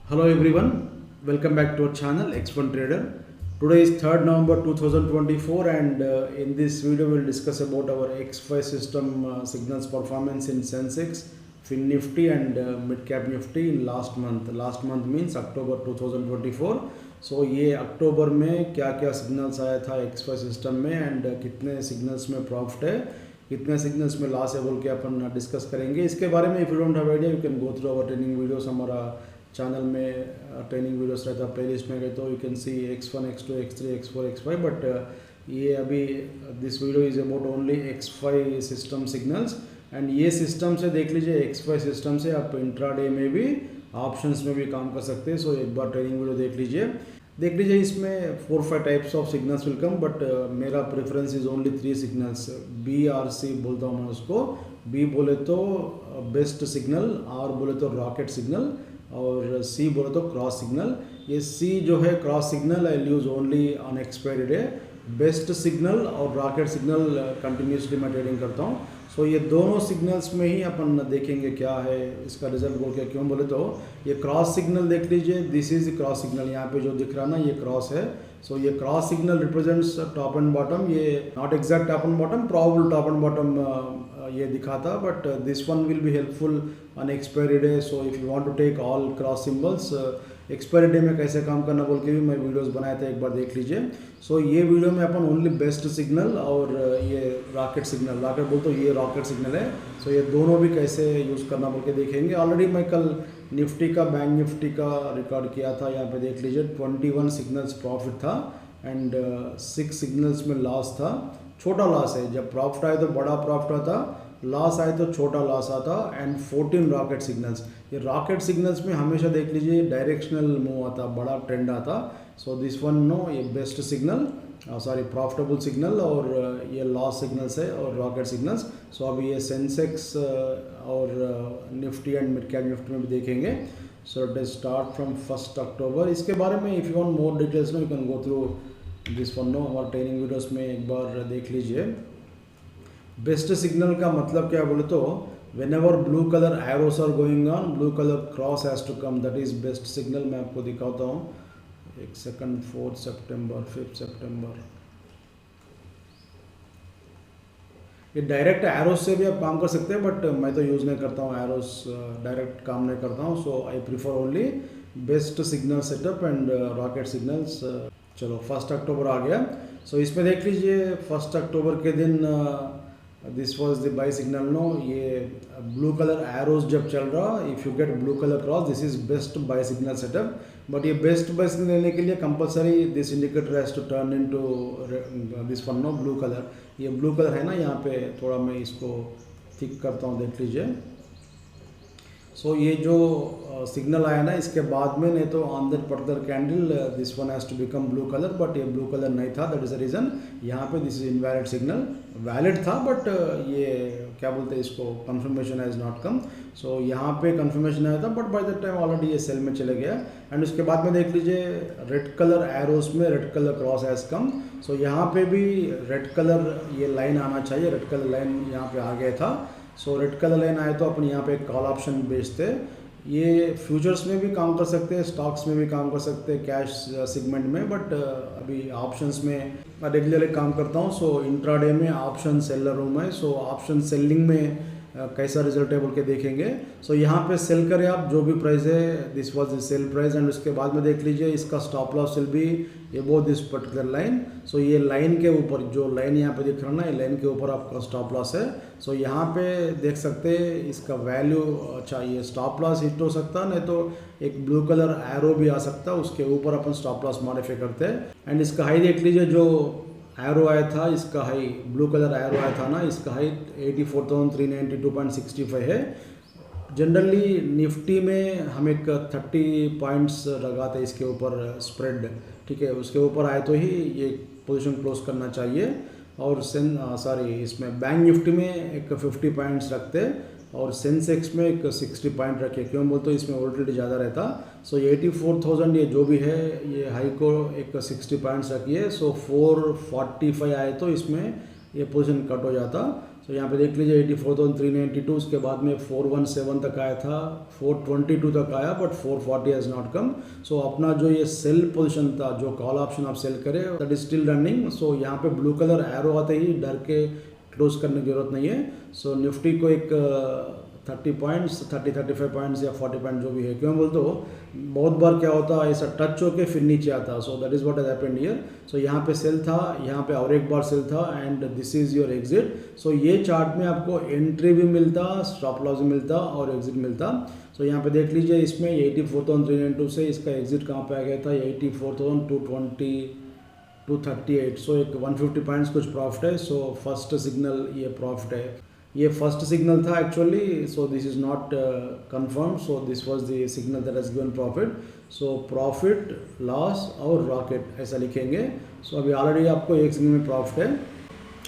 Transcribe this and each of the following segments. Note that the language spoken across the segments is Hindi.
Hello everyone, welcome back to our channel X1 Trader. Today is 3rd November 2024 and in this video we will discuss about our X5 system signals performance in Sensex, Fin Nifty and Mid Cap Nifty in last month. Last month means October 2024. So ये अक्टूबर में क्या क्या सिग्नल्स आया था X5 सिस्टम में एंड कितने सिग्नल्स में प्रॉफिट है, कितने सिग्नल्स में लॉस है बोल के अपन डिस्कस करेंगे. इसके बारे में if you don't have idea you can go through our training videos. हमारा चैनल में ट्रेनिंग वीडियोस रहता है, प्लेलिस्ट में गए तो you can C X1, X2, X3, X4, X5. But ये अभी this video is about only X5 system signals and ये सिस्टम से देख लीजिए. X5 सिस्टम से आप इंट्राडे में भी ऑप्शंस में भी काम कर सकते हैं. सो एक बार ट्रेनिंग वीडियो देख लीजिए. इसमें 4-5 types of signals will come but मेरा preference is only 3 signals. BRC बोलता हूँ मैं उसको. B बोले तो बेस्ट सिग्नल, R बोले तो रॉकेट सिग्नल और C बोले तो क्रॉस सिग्नल. ये C जो है cross signal I use only on expiry day. Best signal और रॉकेट सिग्नल कंटिन्यूसली मैं ट्रेडिंग करता हूँ. सो ये दोनों सिग्नल्स में ही अपन देखेंगे क्या है इसका रिजल्ट बोल के. क्यों बोले तो ये क्रॉस सिग्नल देख लीजिए. This is cross signal. यहाँ पे जो दिख रहा ना ये क्रॉस है. सो ये cross signal represents top and bottom. ये not exact top and bottom, probable top and bottom ये दिखाता. But this one will be helpful on expiry day. So if you want to take all cross symbols expiry day में कैसे काम करना बोल के भी मैं वीडियोस बनाए थे, एक बार देख लीजिए. सो ये वीडियो में अपन ओनली बेस्ट सिग्नल और ये रॉकेट सिग्नल, रॉकेट बोल तो ये रॉकेट सिग्नल है. सो ये दोनों भी कैसे यूज़ करना बोल के देखेंगे. ऑलरेडी मैं कल निफ्टी का, बैंक निफ्टी का रिकॉर्ड किया था. यहाँ पे देख लीजिए 21 सिग्नल्स प्रॉफिट था एंड 6 सिग्नल्स में लॉस था. छोटा लॉस है. जब प्रॉफिट आए तो बड़ा प्रॉफिट आता, लॉस आए तो छोटा लॉस आता. And 14 rocket signals. ये रॉकेट सिग्नल्स में हमेशा देख लीजिए डायरेक्शनल मूव आता, बड़ा ट्रेंड आता. सो दिस वन नो ये best signal, sorry profitable signal और ये लॉस सिग्नल्स है और रॉकेट सिग्नल्स. सो अभी ये सेंसेक्स और Nifty and mid cap Nifty में भी देखेंगे. So it is start from 1 October. इसके बारे में if you want more details no you can go through this one no. हमारे ट्रेनिंग वीडियोस में एक बार देख लीजिए. बेस्ट सिग्नल का मतलब क्या बोले तो whenever blue color arrows are going on, blue color cross has to come, that is best signal. मैं आपको दिखाता हूँ. एक सेकंड. 4 सितंबर, 5 सितंबर. ये डायरेक्ट एरोस से भी आप काम कर सकते हैं बट मैं तो यूज़ नहीं करता हूँ एरोस, डायरेक्ट काम नहीं करता हूँ. So I prefer only best signal setup and rocket signals. चलो 1 अक्टूबर आ गया. सो इसमें देख लीजिए 1 अक्टूबर के दिन this was the buy signal no. ये ब्लू कलर एरोज जब चल रहा, if you get blue colour cross this is best buy signal setup. But ये बेस्ट बाई सिग्नल लेने के लिए compulsory this indicator has to turn into this one no blue colour. ये ब्लू कलर है ना, यहाँ पे थोड़ा मैं इसको थिक करता हूँ, देख लीजिए. सो ये जो सिग्नल आया ना इसके बाद में, नहीं तो on that particular candle this one has to become blue colour. But ये ब्लू कलर नहीं था, दैट इज़ द रीज़न यहाँ पे this is invalid signal. Valid था बट ये क्या बोलते हैं इसको, confirmation has not come. So यहाँ पे कंफर्मेशन आया था but by that time already ये सेल में चले गया. एंड उसके बाद में देख लीजिए रेड कलर एरोस में red colour cross has come. So यहाँ पे भी रेड कलर ये लाइन आना चाहिए. रेड कलर लाइन यहाँ पे आ गया था. सो रेड कलर लाइन आए तो अपन यहाँ पे कॉल ऑप्शन बेचते. ये फ्यूचर्स में भी काम कर सकते हैं, स्टॉक्स में भी काम कर सकते हैं, कैश सेगमेंट में. बट अभी ऑप्शंस में मैं रेगुलरली काम करता हूँ. सो इंट्राडे में ऑप्शन सेलर हूँ मैं. सो ऑप्शन सेलिंग में कैसा रिजल्ट है बोल के देखेंगे. सो यहाँ पे सेल करें आप जो भी प्राइस है, this was the sell price. And उसके बाद में देख लीजिए इसका stop loss will be above this particular line. So ये लाइन के ऊपर, जो लाइन यहाँ पे दिख रहा है ना, ये लाइन के ऊपर आपका स्टॉप लॉस है. सो यहाँ पे देख सकते हैं इसका वैल्यू. अच्छा ये स्टॉप लॉस हिट हो सकता, नहीं तो एक ब्लू कलर एरो भी आ सकता, उसके ऊपर अपन स्टॉप लॉस मॉडिफाई करते हैं. एंड इसका हाई देख लीजिए, जो एरो आया था इसका हाई, ब्लू कलर एरो आया था ना, इसका हाई 84,392.65 है. जनरली निफ्टी में हम एक 30 पॉइंट्स लगाते हैं इसके ऊपर स्प्रेड, ठीक है. उसके ऊपर आए तो ही ये पोजीशन क्लोज करना चाहिए. और इसमें बैंक निफ्टी में एक 50 पॉइंट्स रखते हैं और सेंसेक्स में एक 60 पॉइंट रखे. क्यों बोलते तो इसमें वोलेटिलिटी ज़्यादा रहता. सो 84,000 ये जो भी है ये हाई को एक 60 पॉइंट्स रखिए. सो 445 आए तो इसमें ये पोजीशन कट हो जाता. सो यहाँ पे देख लीजिए 84,392, उसके बाद में 417 तक आया था, 422 तक आया, बट 440 हैज़ नॉट कम। सो अपना जो ये सेल पोजीशन था, जो कॉल ऑप्शन आप सेल करें, दैट इज स्टिल रनिंग। सो यहाँ पे ब्लू कलर एरो आते ही डर के क्लोज करने की जरूरत नहीं है। सो निफ्टी को एक 30 पॉइंट्स, 35 पॉइंट्स या 40 पॉइंट जो भी है, क्यों बोलते हो, बहुत बार क्या होता है ऐसा टच होके फिर नीचे आता। So that is what has happened here. So यहाँ पे सेल था, यहाँ पे और एक बार सेल था, and this is your exit. So ये चार्ट में आपको एंट्री भी मिलता, स्टॉप लॉस भी मिलता और एग्जिट मिलता। सो यहाँ पे देख लीजिए, इसमें 84,392 से इसका एग्जिट कहाँ पे आ गया था, 84,220 238। सो एक 150 पॉइंट्स कुछ प्रॉफिट है। सो फर्स्ट सिग्नल ये प्रॉफिट है, ये फर्स्ट सिग्नल था actually. So this is not confirm, so this was the signal that has given profit. So profit, loss और रॉकेट ऐसा लिखेंगे। सो अभी ऑलरेडी आपको एक सिग्नल में प्रॉफिट है।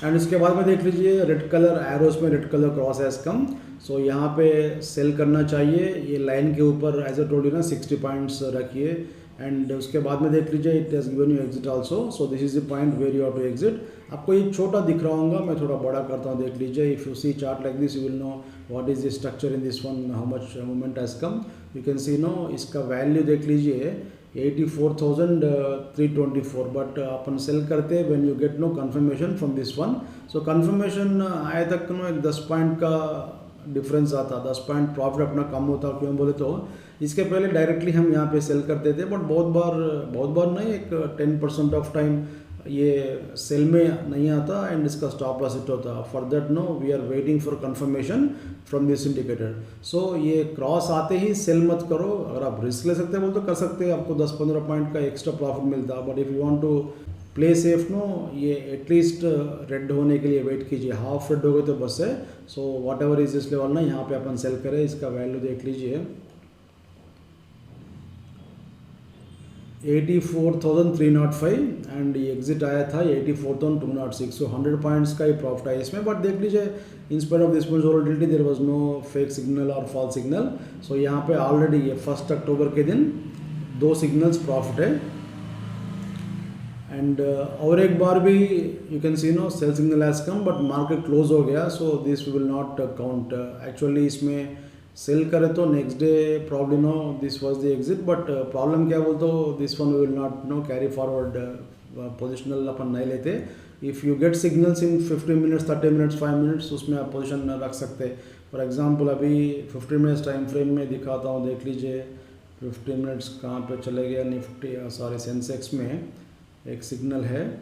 एंड इसके बाद में देख लीजिए रेड कलर एरोस में red colour cross has come. So यहाँ पे सेल करना चाहिए, ये लाइन के ऊपर एज ए टोल्ड यू ना 60 पॉइंट्स रखिए। एंड उसके बाद में देख लीजिए it has given you exit also. So this is the point where you have to exit. आपको ये छोटा दिख रहा होगा, मैं थोड़ा बड़ा करता हूँ, देख लीजिए। If you see chart like this you will know what is the structure in this one, how much movement has come. You can see no इसका वैल्यू देख लीजिए 84,324, बट अपन सेल करते हैं when you get no confirmation from this one. So confirmation आए तक नो एक 10 पॉइंट का डिफरेंस आता, 10 पॉइंट प्रॉफिट अपना कम होता। क्यों बोले तो इसके पहले डायरेक्टली हम यहाँ पे सेल करते थे, बट बहुत बार नहीं, एक 10% ऑफ टाइम ये सेल में नहीं आता एंड इसका स्टॉप लॉस हिट होता। For that no we are waiting for confirmation from this indicator. So ये क्रॉस आते ही सेल मत करो। अगर आप रिस्क ले सकते हैं बोल तो कर सकते हैं, आपको 10-15 पॉइंट का एक्स्ट्रा प्रॉफिट मिलता। But if you want to play safe no, ये एटलीस्ट रेड होने के लिए वेट कीजिए। हाफ रेड हो गए तो बस है। So what ever is this level ना, यहाँ पे अपन सेल करें। इसका वैल्यू देख लीजिए 84,305 एंड ये एग्जिट आया था 84,206। सो 100 पॉइंट्स का ही प्रॉफिट है इसमें। बट देख लीजिए in spite of this volatility there was no fake signal और फॉल्स सिग्नल। सो यहाँ पे ऑलरेडी ये 1 अक्टूबर के दिन 2 सिग्नल्स प्रॉफिट है। एंड और एक बार भी you can see no sell signal has come, but market close हो गया। So this will not count. Actually इसमें सेल करे तो next day problem no this was the exit, but problem क्या बोल तो this one will not no carry forward, positional अपन नहीं लेते। If you get signals in 15 minutes, 30 minutes, 5 minutes, उसमें आप पोजिशन रख सकते। फॉर एग्जांपल अभी 15 मिनट्स टाइम फ्रेम में दिखाता हूँ, देख लीजिए 15 मिनट्स कहाँ पे चले गया। निफ्टी सॉरी सेंसेक्स में एक सिग्नल है,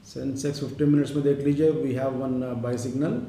सेंसेक्स 15 मिनट्स में देख लीजिए we have one buy signal.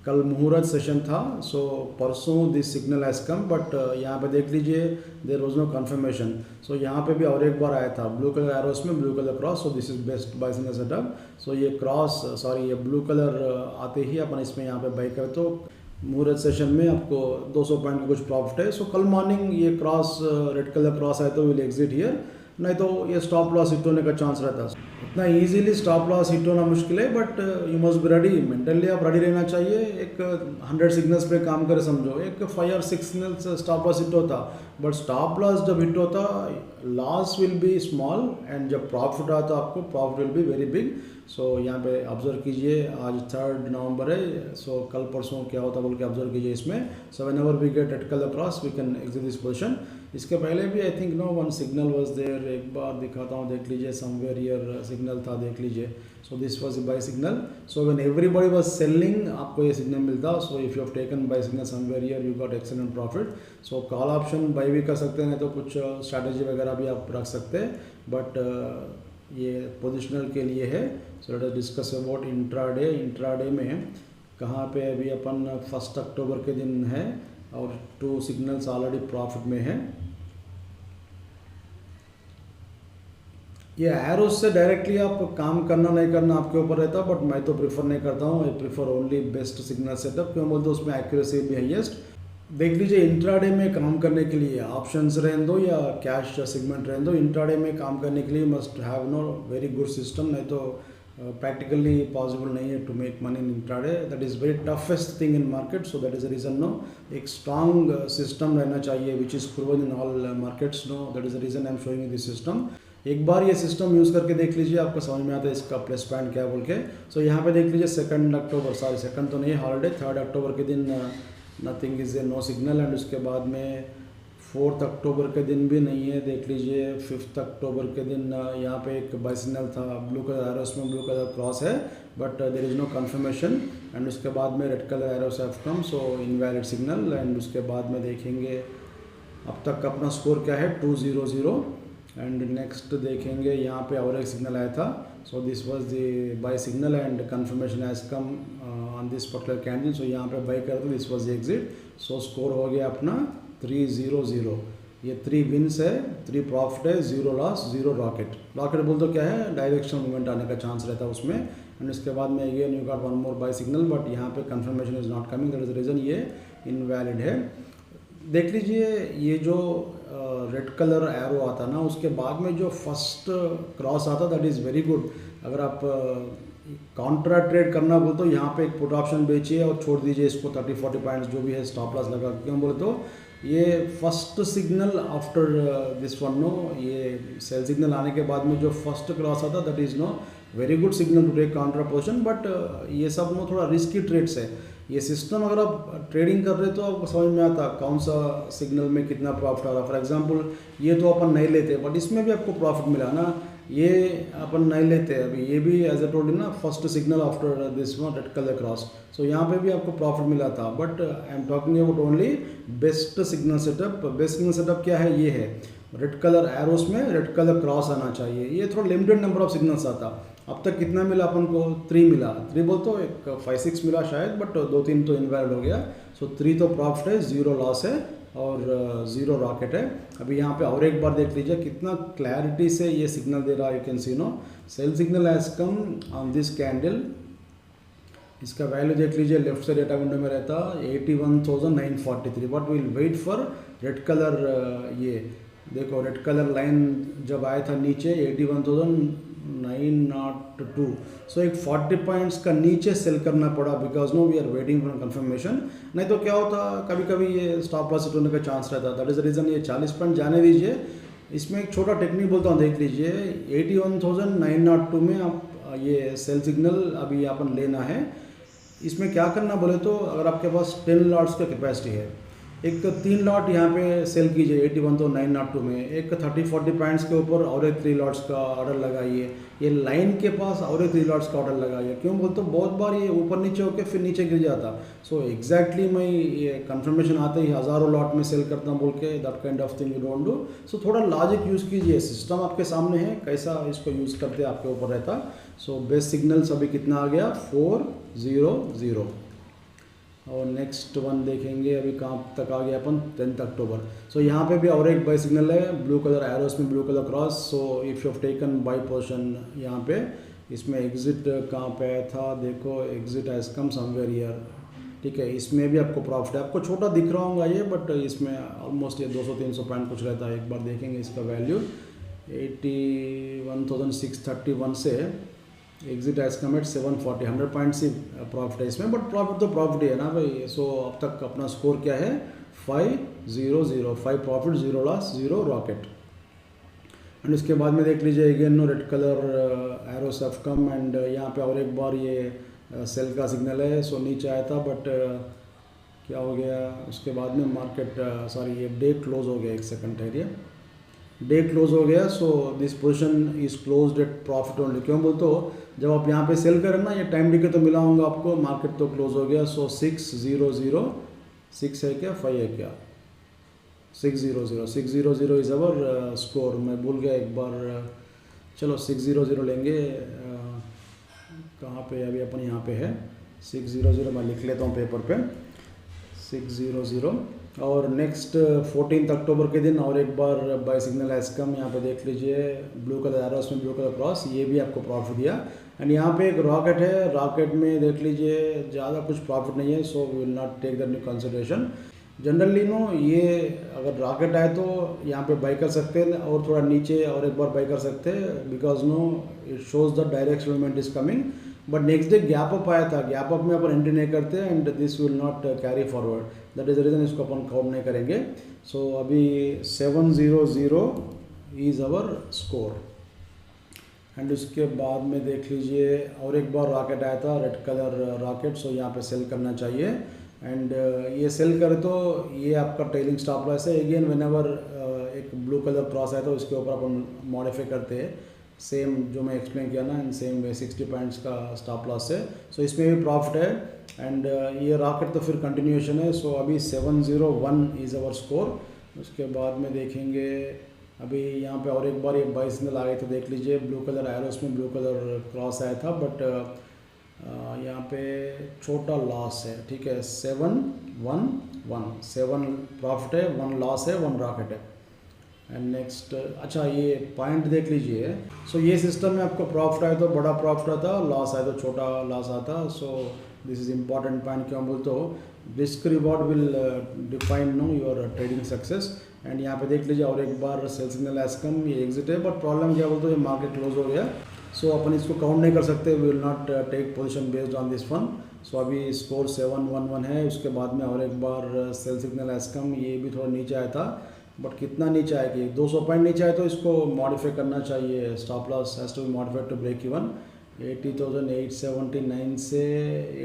कल मुहूर्त सेशन था, सो परसों this signal has come, but यहाँ पे देख लीजिए there was no confirmation. So यहाँ पे भी और एक बार आया था ब्लू कलर एरोस में blue colour cross. So this is best buy signal setup. So ये क्रॉस सॉरी ये ब्लू कलर आते ही अपन इसमें यहाँ पे बाई करें तो मुहूर्त सेशन में आपको 200 पॉइंट का कुछ प्रॉफिट है। सो कल मॉर्निंग ये क्रॉस रेड कलर क्रॉस आए तो विल एग्जिट हियर, नहीं तो ये स्टॉप लॉस हिट होने का चांस रहता है। इतना इजीली स्टॉप लॉस हिट होना मुश्किल है, but you must be ready. Mentally आप रेडी रहना चाहिए। एक 100 सिग्नल्स पे काम करे समझो, एक 5 और 6 सिग्नल्स स्टॉप लॉस हिट होता, बट स्टॉप लॉस जब हिट होता loss will be small and जब प्रॉफिट आता आपको profit will be very big. So यहाँ पे ऑब्जर्व कीजिए, आज 3 नवंबर है। सो कल परसों क्या होता बोल के ऑब्जर्व कीजिए इसमें। So whenever we get red colour cross we can exit this position. इसके पहले भी I think no one signal was there, एक बार दिखाता हूँ, देख लीजिए समवेयर हियर सिग्नल था, देख लीजिए। So this was buy signal. So when everybody was selling आपको ये सिग्नल मिलता। So if you have taken buy signal somewhere here you got excellent profit. So call option buy भी कर सकते हैं, नहीं तो कुछ स्ट्रैटेजी वगैरह भी आप रख सकते हैं, बट ये पोजिशनल के लिए है। So let us discuss about intraday. Intraday में कहाँ पे अभी अपन 1 अक्टूबर के दिन है और 2 सिग्नल्स ऑलरेडी प्रॉफिट में है। ये एरोज से डायरेक्टली आप काम करना नहीं करना आपके ऊपर रहता, बट मैं तो प्रीफर नहीं करता हूँ। आई prefer only best signal setup. क्यों बोलते उसमें एक्यूरेसी भी हाईएस्ट। देख लीजिए इंट्राडे में काम करने के लिए ऑप्शंस रहने दो या कैश सेगमेंट रहने दो, इंट्राडे में काम करने के लिए must have no very good system, नहीं तो प्रैक्टिकली पॉसिबल नहीं है to make money in intraday. That is very toughest thing in market. So that is the reason no एक स्ट्रॉन्ग सिस्टम रहना चाहिए which is proven in all markets no. That is the reason I am showing you this system. एक बार ये सिस्टम यूज़ करके देख लीजिए, आपको समझ में आता है इसका प्लस पॉइंट क्या बोल के। सो यहाँ पे देख लीजिए 2 अक्टूबर, सॉरी 2 तो नहीं, हॉलीडे 3 अक्टूबर के दिन nothing is a no signal. And उसके बाद में 4 अक्टूबर के दिन भी नहीं है, देख लीजिए 5 अक्टूबर के दिन यहाँ पे एक बाई सिग्नल था, ब्लू कलर एरोस में ब्लू कलर क्रॉस है, but there is no confirmation. And उसके बाद में red colour arrows have come, so invalid signal. And उसके बाद में देखेंगे अब तक का अपना स्कोर क्या है, 200। एंड नेक्स्ट देखेंगे यहाँ पे और एक सिग्नल आया था, so this was the buy signal and confirmation has come on this particular candle. So यहाँ पे बाय करते this was the exit. So score हो गया अपना 300। ये 3 विन्स है, 3 प्रॉफिट है, 0 लॉस, 0 रॉकेट। रॉकेट बोल तो क्या है, डायरेक्शन मूवमेंट आने का चांस रहता है उसमें। एंड इसके बाद में again you got 1 more buy signal, but यहाँ पे confirmation is not coming, that is the reason ये इनवैलिड है। देख लीजिए ये जो रेड कलर एरो आता ना, उसके बाद में जो फर्स्ट क्रॉस आता दैट इज़ वेरी गुड। अगर आप काउंटर ट्रेड करना बोल तो यहाँ पे एक पुट ऑप्शन बेचिए और छोड़ दीजिए इसको 30-40 पॉइंट्स जो भी है स्टॉप लॉस लगा। क्यों बोले तो ये first signal after this one no, ये सेल सिग्नल आने के बाद में जो फर्स्ट क्रॉस आता that is no very good signal to take counter position. But ये सब नो थोड़ा रिस्की ट्रेड्स है। ये सिस्टम अगर आप ट्रेडिंग कर रहे तो आपको समझ में आता कौन सा सिग्नल में कितना प्रॉफिट आ रहा। फॉर एग्जांपल ये तो अपन नहीं लेते, बट इसमें भी आपको प्रॉफिट मिला ना, ये अपन नहीं लेते अभी, ये भी एज ए टोल्ड ना first signal after this one red colour cross. So यहाँ पे भी आपको प्रॉफिट मिला था, but I am talking about only best signal setup. Best signal setup क्या है, ये है रेड कलर एरोस में रेड कलर क्रॉस आना चाहिए। ये थोड़ा लिमिटेड नंबर ऑफ सिग्नल्स आता। अब तक कितना मिला अपन को, 3 मिला। 3 बोल तो एक 5-6 मिला शायद, बट 2-3 तो इनवैलिड हो गया। सो 3 तो प्रॉफिट है, 0 लॉस है और 0 रॉकेट है। अभी यहाँ पे और एक बार देख लीजिए कितना क्लैरिटी से ये सिग्नल दे रहा है। You can see no sell signal has come on this candle. इसका वैल्यू देख लीजिए, लेफ्ट से डेटा विंडो में रहता 81,943, but will wait for red colour. ये देखो रेड कलर लाइन जब आया था नीचे 81,902, सो एक 40 पॉइंट्स का नीचे सेल करना पड़ा, because no we are waiting for confirmation. नहीं तो क्या होता, कभी कभी ये स्टॉप लॉस हिट होने का चांस रहता। दैट इज द रीज़न ये 40 पॉइंट जाने दीजिए। इसमें एक छोटा टेक्निक बोलता हूँ, देख लीजिए 81,902 में आप ये सेल सिग्नल अभी अपन लेना है। इसमें क्या करना बोले तो, अगर आपके पास 10 लॉट्स का कैपेसिटी है, एक 3 लॉट यहाँ पे सेल कीजिए 81,902 में, एक 30-40 पॉइंट्स के ऊपर और एक 3 लॉट्स का ऑर्डर लगाइए। ये लाइन के पास और एक 3 लॉट्स का ऑर्डर लगाइए। क्यों बोलते तो बहुत बार ये ऊपर नीचे होकर फिर नीचे गिर जाता। सो एग्जैक्टली मैं ये कंफर्मेशन आते ही हज़ारों लॉट में सेल करता हूँ बोल के, that kind of thing you don't do. So थोड़ा लॉजिक यूज़ कीजिए, सिस्टम आपके सामने है, कैसा इसको यूज़ करते आपके ऊपर रहता। सो बेस्ट सिग्नल्स अभी कितना आ गया, 400। और नेक्स्ट वन देखेंगे अभी कहाँ तक आ गया अपन, 10 अक्टूबर। सो यहाँ पे भी और एक बाई सिग्नल है, ब्लू कलर एरोस में blue colour cross. So if you have taken by portion यहाँ पे, इसमें एग्जिट कहाँ पे आया था, देखो exit has come somewhere here. ठीक है, इसमें भी आपको प्रॉफिट है। आपको छोटा दिख रहा होगा ये, बट इसमें ऑलमोस्ट ये 200-300 पॉइंट कुछ रहता है। एक बार देखेंगे इसका वैल्यू 81,631 से एग्जिट एज कम एट 740, 100 पॉइंट से प्रॉफिट है इसमें, बट प्रॉफिट तो प्रॉफिट ही है ना भाई। सो अब तक अपना स्कोर क्या है, 500, 5 प्रॉफिट, 0 लॉस, 0 रॉकेट। एंड उसके बाद में देख लीजिए again no red colour arrows have come. And यहाँ पे और एक बार ये सेल का सिग्नल है। सो नीचे आया था, बट क्या हो गया उसके बाद में मार्केट, सॉरी ये डे क्लोज हो गया, 1 सेकंड ठहरिए, डे क्लोज हो गया। So this position is closed eight profit only. क्यों बोलते हो, जब आप यहाँ पे सेल करें ना, ये टाइम डिके तो मिला होगा आपको, मार्केट तो क्लोज हो गया। सो 600, 6 है क्या, 5 है क्या, 600 इज़ अवर स्कोर। मैं भूल गया एक बार, चलो 600 लेंगे। कहाँ पे अभी अपन, यहाँ पे है 600, मैं लिख लेता हूँ पेपर पे 600। और नेक्स्ट 14 अक्टूबर के दिन और एक बार बाय सिग्नल एज कम। यहाँ पे देख लीजिए ब्लू कलर एरोस में ब्लू कलर क्रॉस, ये भी आपको प्रॉफिट दिया। एंड यहाँ पे एक रॉकेट है, रॉकेट में देख लीजिए ज़्यादा कुछ प्रॉफिट नहीं है। So we will not take that in consideration. Generally no ये अगर रॉकेट आए तो यहाँ पे बाई कर सकते हैं, और थोड़ा नीचे और एक बार बाई कर सकते हैं, because no it shows the direct movement is coming. But next day gap up आया था, गैप अप में अपन एंट्री नहीं करते, and this will not carry forward, that is the reason इसको अपन काउंट नहीं करेंगे। सो अभी 700 इज़ अवर स्कोर। एंड उसके बाद में देख लीजिए और एक बार रॉकेट आया था रेड कलर रॉकेट, सो यहाँ पे सेल करना चाहिए एंड ये सेल करे तो ये आपका ट्रेलिंग स्टॉप लॉस है। अगेन व्हेनेवर एक ब्लू कलर क्रॉस आया तो इसके ऊपर अपन मॉडिफाई करते हैं, सेम जो मैं एक्सप्लेन किया ना, इन सेम वे 60 पॉइंट्स का स्टॉप लॉस है। सो इसमें भी प्रॉफिट है एंड ये रॉकेट तो फिर कंटिन्यूएशन है। सो अभी 701 इज़ अवर स्कोर। उसके बाद में देखेंगे अभी यहाँ पे और एक बार ये बाई सिग्नल आ गए तो देख लीजिए ब्लू कलर एरोस में ब्लू कलर क्रॉस आया था, बट यहाँ पे छोटा लॉस है, ठीक है। 711 7 प्रॉफिट है, 1 लॉस है, 1 रॉकेट है। एंड नेक्स्ट अच्छा ये पॉइंट देख लीजिए। सो ये सिस्टम में आपको प्रॉफिट आए तो बड़ा प्रॉफिट आता, लॉस आए तो छोटा लॉस आता। सो दिस इज इम्पॉर्टेंट पॉइंट। क्यों बोलते हो, risk reward will define know your trading success. And यहाँ पे देख लीजिए और एक बार सेल सिग्नल एज कम, ये एग्जिट है, बट प्रॉब्लम क्या बोलते हो, ये मार्केट क्लोज हो गया। सो अपन इसको काउंट नहीं कर सकते, we will not take position based on this one. So अभी स्कोर 711 है। उसके बाद में और एक बार सेल सिग्नल एज कम, ये भी थोड़ा नीचे आया था, बट कितना नीचे आया कि 200 पॉइंट नीचे आए तो इसको मॉडिफाई करना चाहिए। Stop loss has to be modified to break even. 80,879 से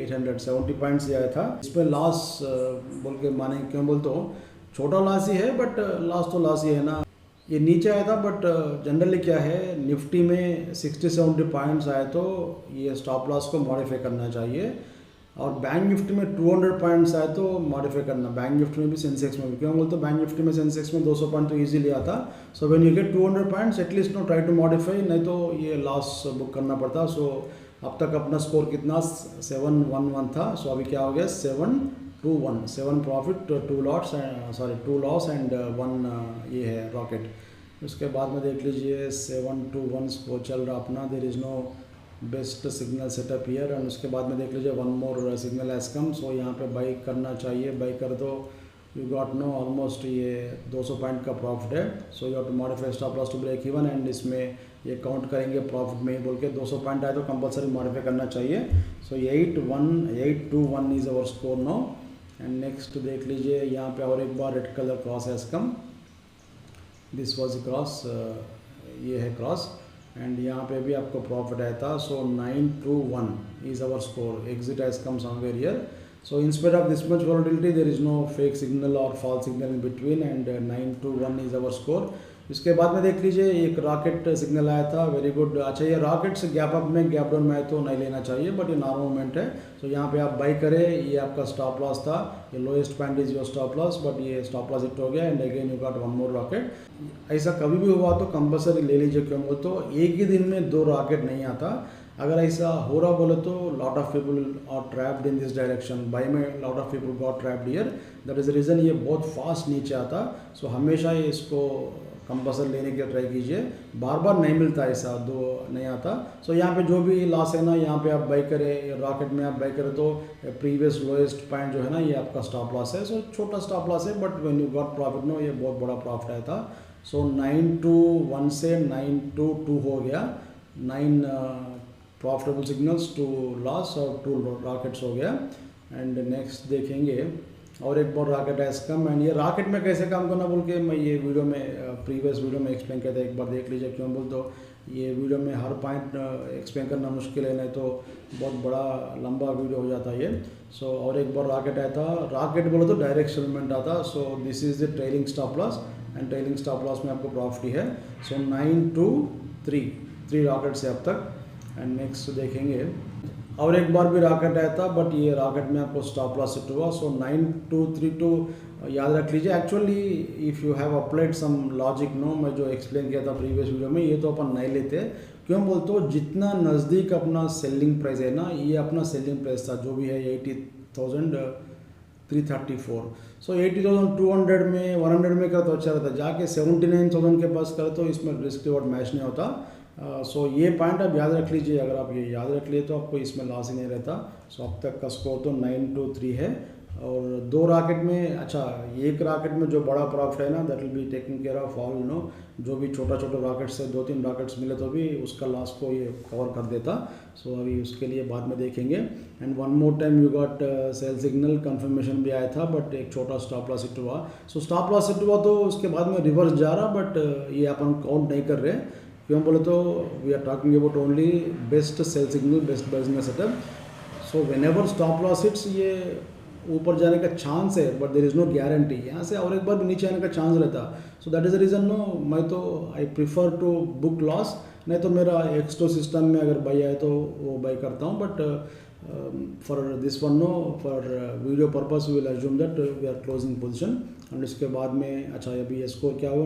870 पॉइंट्स आया था। इसमें लॉस बोल के माने क्यों बोलते हो, छोटा लॉस ही है, बट लॉस तो लॉस ही है ना। ये नीचे आया था, बट जनरली क्या है, निफ्टी में 60-70 पॉइंट्स आए तो ये स्टॉप लॉस को मॉडिफाई करना चाहिए। और बैंक निफ्टी में 200 पॉइंट्स आए तो मॉडिफाई करना, बैंक निफ्टी में भी सेंसेक्स में भी। क्यों बोलते बैंक निफ्टी में सेंसेक्स में 200 पॉइंट तो इजीली आता। So when you get 200 points at least no try to modify, नहीं तो ये लॉस बुक करना पड़ता। सो अब तक अपना स्कोर कितना 711 था। सो अभी क्या हो गया 721, 7 profit 2 loss, sorry 2 loss and 1 ये है रॉकेट। उसके बाद में देख लीजिए 721 स्कोर चल रहा अपना, there is no best signal setup here. And उसके बाद में देख लीजिए 1 मोर सिग्नल एज कम। सो यहाँ पे बाई करना चाहिए, बाई कर दो, यू गॉट नो ऑलमोस्ट ये 200 पॉइंट का प्रॉफिट है। So you have to modify stop loss to break even. And इसमें ये काउंट करेंगे प्रॉफिट में ही बोल के 200 पॉइंट आए तो कंपलसरी मॉडिफाई करना चाहिए। So 821 is our score no. And next देख लीजिए यहाँ पे और एक बार red colour cross as come, this was cross, ये है क्रॉस। एंड यहाँ पे भी आपको प्रॉफिट आया था। So 921 is our score, exit has come somewhere here. So in spite of this much volatility there is no fake signal और false signal in between and 921 is our score. इसके बाद में देख लीजिए एक रॉकेट सिग्नल आया था, वेरी गुड। अच्छा ये रॉकेट से गैप अप में गैप डाउन में आए तो नहीं लेना चाहिए, बट ये नॉर्मल मूवमेंट है। सो यहाँ पे आप बाई करें, ये आपका स्टॉप लॉस था, ये lowest point is your stop loss, but ये स्टॉप लॉस हिट हो गया and again you got 1 more rocket. ऐसा कभी भी हुआ तो कंपलसरी ले लीजिए। क्यों बोल तो एक ही दिन में 2 रॉकेट नहीं आता। अगर ऐसा हो रहा बोले तो lot of people are trapped in this direction, buy में lot of people got trapped here, that is the reason ये बहुत फास्ट नीचे आता। सो हमेशा ये इसको कंपल्सरी लेने की ट्राई कीजिए, बार बार नहीं मिलता ऐसा, 2 नहीं आता। सो यहाँ पे जो भी लॉस है ना, यहाँ पे आप बाई करें, रॉकेट में आप बाई करें तो प्रीवियस लोएस्ट पॉइंट जो है ना, ये आपका स्टॉप लॉस है। सो छोटा स्टॉप लॉस है, but when you got profit no, ये बहुत बड़ा प्रॉफिट आया था। सो 921 से 922 हो गया, 9 प्रॉफिटेबल सिग्नल्स, 2 लॉस और 2 रॉकेट्स हो गया। एंड नेक्स्ट देखेंगे और एक बार रॉकेट एज कम। एंड ये रॉकेट में कैसे काम करना बोल के मैं ये वीडियो में प्रीवियस वीडियो में एक्सप्लेन किया था, एक बार देख लीजिए। क्यों बोल तो ये वीडियो में हर पॉइंट एक्सप्लेन करना मुश्किल है, नहीं तो बहुत बड़ा लंबा वीडियो हो जाता है ये। सो और एक बार रॉकेट आया था, रॉकेट बोलो तो डायरेक्ट सेटलमेंट आता। सो this is the trailing stop loss and trailing stop loss में आपको प्रॉफिट ही है। सो 923 3 रॉकेट्स है अब तक। एंड नेक्स्ट देखेंगे और एक बार भी रॉकेट आया था, बट ये रॉकेट में आपको स्टॉप लॉस हिट हुआ। सो 9232 याद रख लीजिए। Actually if you have applied some logic no, मैं जो एक्सप्लेन किया था प्रीवियस वीडियो में, ये तो अपन नहीं लेते। क्यों बोलते हो, जितना नज़दीक अपना सेलिंग प्राइस है ना, ये अपना सेलिंग प्राइस था जो भी है 80,334। सो 80,200 में 100 में कर तो अच्छा रहता, जाके 79,000 के पास कर तो इसमें रिस्क रिवॉर्ड मैच नहीं होता। सो ये पॉइंट आप याद रख लीजिए। अगर आप ये याद रख लिए तो आपको इसमें लॉस ही नहीं रहता। सो अब तक का स्कोर तो 923 है। और 2 रॉकेट में, अच्छा एक रॉकेट में जो बड़ा प्रॉफिट है ना, that will be taking care of all know. जो भी छोटा छोटा रॉकेट्स है, 2-3 रॉकेट्स मिले तो भी उसका लॉस को ये कवर कर देता। सो अभी उसके लिए बाद में देखेंगे। And 1 more time you got sell signal confirmation भी आया था, बट एक छोटा स्टॉप लॉस हिट हुआ। सो स्टॉप लॉस हिट हुआ तो उसके बाद में रिवर्स जा रहा, बट ये अपन काउंट नहीं कर रहे। क्यों बोले तो we are talking about only best sell signal, best business setup. So whenever stop loss hits, ये ऊपर जाने का चांस है but there is no guarantee. यहाँ से और एक बार भी नीचे आने का चांस रहता. So that is the reason no, मैं तो I prefer to book loss. नहीं तो मेरा एक्सटो सिस्टम में अगर बाई आए तो वो बाई करता हूँ. But for this one no, for video purpose we will assume that we are closing position. And इसके बाद में अच्छा अभी ये स्कोर क्या हुआ,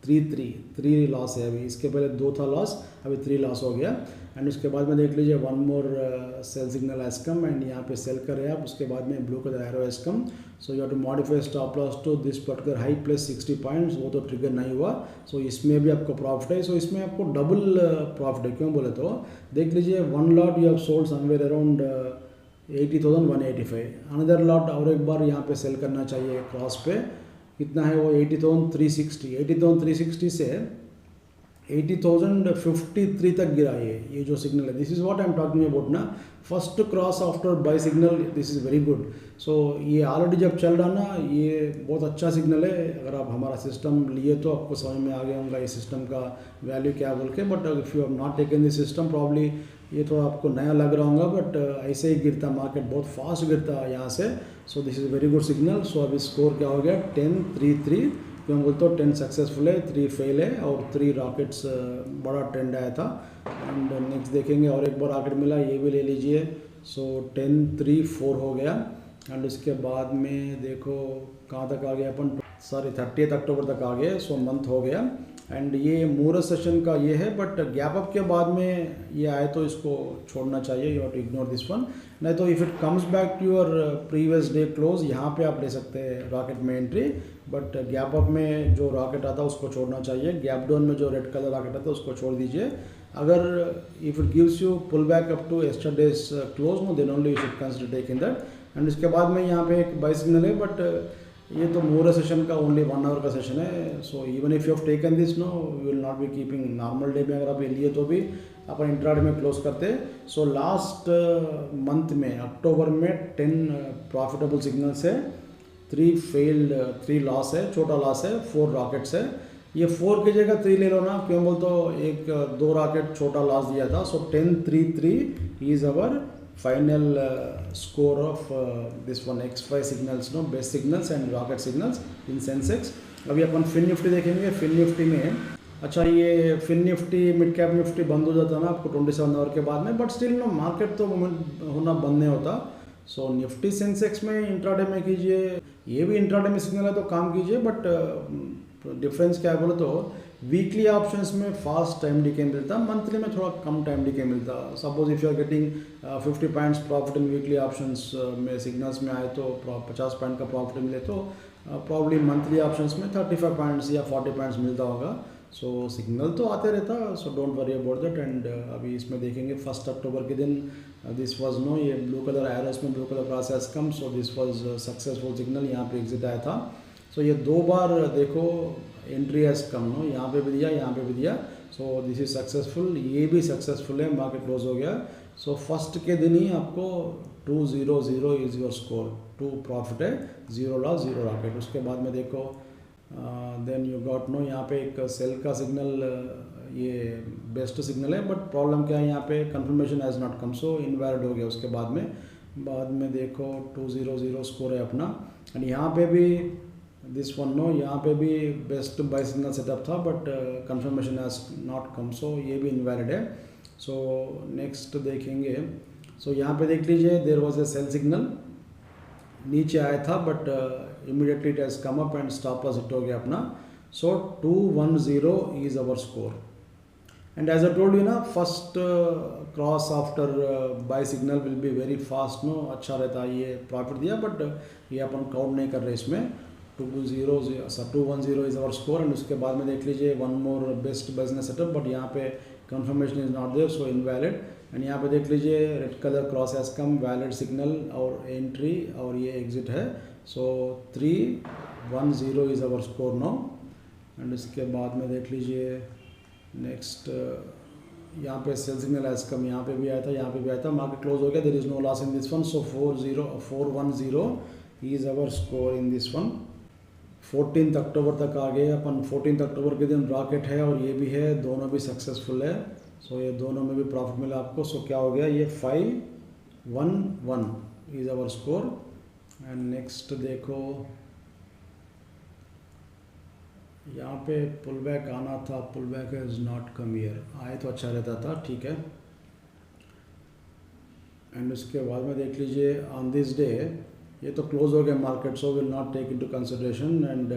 933, 3 लॉस है अभी. इसके पहले 2 था लॉस, अभी 3 लॉस हो गया. एंड उसके बाद में देख लीजिए one more sell signal has come and यहाँ पे सेल करे आप. उसके बाद में blue colour arrow has come. So you have to modify stop loss to this particular high plus 60 points. वो तो ट्रिगर नहीं हुआ. सो इसमें भी आपको प्रॉफिट है. सो इसमें आपको डबल प्रॉफिट है. क्यों बोले तो देख लीजिए, 1 lot you have sold somewhere around 80,185. Another lot और एक बार यहाँ पे सेल करना चाहिए क्रॉस पे. कितना है वो 80,360. 80,360 से 80,053 तक गिरा ये जो सिग्नल है. This is what I am talking about ना. First cross after buy signal, this is very good. So ये ऑलरेडी जब चल रहा ना, ये बहुत अच्छा सिग्नल है. अगर आप हमारा सिस्टम लिए तो आपको समझ में आ गया होगा ये सिस्टम का वैल्यू क्या बोल के. But if you have not taken this system, probably ये तो आपको नया लग रहा होगा. बट ऐसे ही गिरता मार्केट, बहुत फास्ट गिरता है यहाँ से. So this is very good signal. So अभी स्कोर क्या हो गया, 1033. क्यों बोलते हो 10 सक्सेसफुल है, 3 फेल है और 3 रॉकेट्स बड़ा ट्रेंड आया था. एंड नेक्स्ट देखेंगे और एक बार रॉकेट मिला, ये भी ले लीजिए. सो 1034 हो गया. एंड उसके बाद में देखो कहाँ तक आ गया अपन, सॉरी 30 अक्टूबर तक आ गए. सो मंथ हो गया. एंड ये मूरस सेशन का ये है. बट गैप अप के बाद में ये आए तो इसको छोड़ना चाहिए. You have to ignore this one. नहीं तो if it comes back to your previous day close, यहाँ पे आप ले सकते हैं रॉकेट में एंट्री. बट गैप अप में जो रॉकेट आता है उसको छोड़ना चाहिए. गैप डाउन में जो रेड कलर रॉकेट आता है उसको छोड़ दीजिए. अगर if it gives you pull back up to yesterday's close no, then only you should consider taking that. And इसके बाद में यहाँ पे एक बाय सिग्नल है. बट ये तो मोर सेशन का ओनली 1 आवर का सेशन है. So even if you have taken this no, you will not be keeping. Normal day में अगर आप ये लिए तो भी अपन इंट्राडे में क्लोज करते. सो लास्ट मंथ में अक्टूबर में 10 प्रॉफिटेबल सिग्नल्स है, 3 फेल्ड, 3 लॉस है, छोटा लॉस है, 4 रॉकेट्स है. ये 4 की जगह 3 ले लो ना. क्यों बोल तो 2 रॉकेट छोटा लॉस दिया था. सो 1033 is our final score of this one X5 signals, no best signals and rocket signals in Sensex. अभी अपन फिन निफ्टी देखेंगे. फिन निफ्टी में अच्छा ये Fin Nifty mid cap Nifty बंद हो जाता ना आपको 27 आवर के बाद में. बट स्टिल नो मार्केट तो मोमेंट होना बंद नहीं होता. सो निफ्टी सेंसेक्स में इंट्राडे में कीजिए. ये भी इंट्राडे में सिग्नल है तो काम कीजिए. बट डिफरेंस क्या है बोले तो वीकली ऑप्शंस में फास्ट टाइम डिके मिलता, मंथली में थोड़ा कम टाइम डिके मिलता. Suppose if you are getting 50 points profit in weekly options में सिग्नल्स में आए तो 50 पॉइंट का प्रॉफिट मिले तो प्रॉब्ली मंथली ऑप्शंस में 35 पॉइंट्स या 40 पॉइंट्स मिलता होगा. सो सिग्नल तो आते रहता. So don't worry about that. And अभी इसमें देखेंगे 1 अक्टूबर के दिन दिस वाज नो, ये ब्लू कलर एरोस में blue colour process come. So this was successful signal. यहाँ पे एग्जिट आया था. सो ये 2 बार देखो एंट्री हैज़ कम नो, यहाँ पे भी दिया, यहाँ पे भी दिया. सो दिस इज सक्सेसफुल. ये भी सक्सेसफुल है, मार्केट क्लोज हो गया. सो फर्स्ट के दिन ही आपको 200 इज योर स्कोर. 2 प्रॉफिट है, 0 लॉस, 0 रॉकेट. उसके बाद में देखो देन यू गॉट नो, यहाँ पे एक सेल का सिग्नल, ये बेस्ट सिग्नल है. बट प्रॉब्लम क्या है, यहाँ पे confirmation has not come, so invalid हो गया. उसके बाद में देखो 200 स्कोर है अपना. एंड यहाँ पे भी दिस वन नो, यहाँ पे भी बेस्ट बाय सिग्नल सेटअप था. But confirmation has not come, so ये भी इनवैलिड है. सो नेक्स्ट देखेंगे. सो यहाँ पे देख लीजिए there was a sell signal, नीचे आया था but immediately it has come up and stop loss hit हो गया अपना. So 210 is our score. And as I told you ना, first cross after buy signal will be very fast no, अच्छा रहता है. ये प्रॉफिट दिया बट ये अपन काउंट नहीं कर रहे इसमें. 210 इज आवर स्कोर. एंड उसके बाद में देख लीजिए 1 more best business setup. But यहाँ पे confirmation is not there, so invalid. And यहाँ पे देख लीजिए red colour cross has come, valid signal और एंट्री और ये एग्जिट है. So 310 is our score no. And इसके बाद में देख लीजिए नेक्स्ट, यहाँ पे सेल सिग्नल हैज़ कम, यहाँ पे भी आया था, यहाँ पे भी आया था. मार्केट क्लोज हो गया. There is no loss in this one. So 410 is our score in this one. 14 अक्टूबर तक आ गए अपन। 14 अक्टूबर के दिन रॉकेट है और ये भी है, दोनों भी सक्सेसफुल है। सो ये दोनों में भी प्रॉफिट मिला आपको। सो क्या हो गया, ये 511 is our score. And next देखो, यहाँ पे पुल बैक आना था, pull back is not come here. आए तो अच्छा रहता था, ठीक है। एंड उसके बाद में देख लीजिए ऑन दिस डे ये तो क्लोज हो गया market, so will not take into consideration. And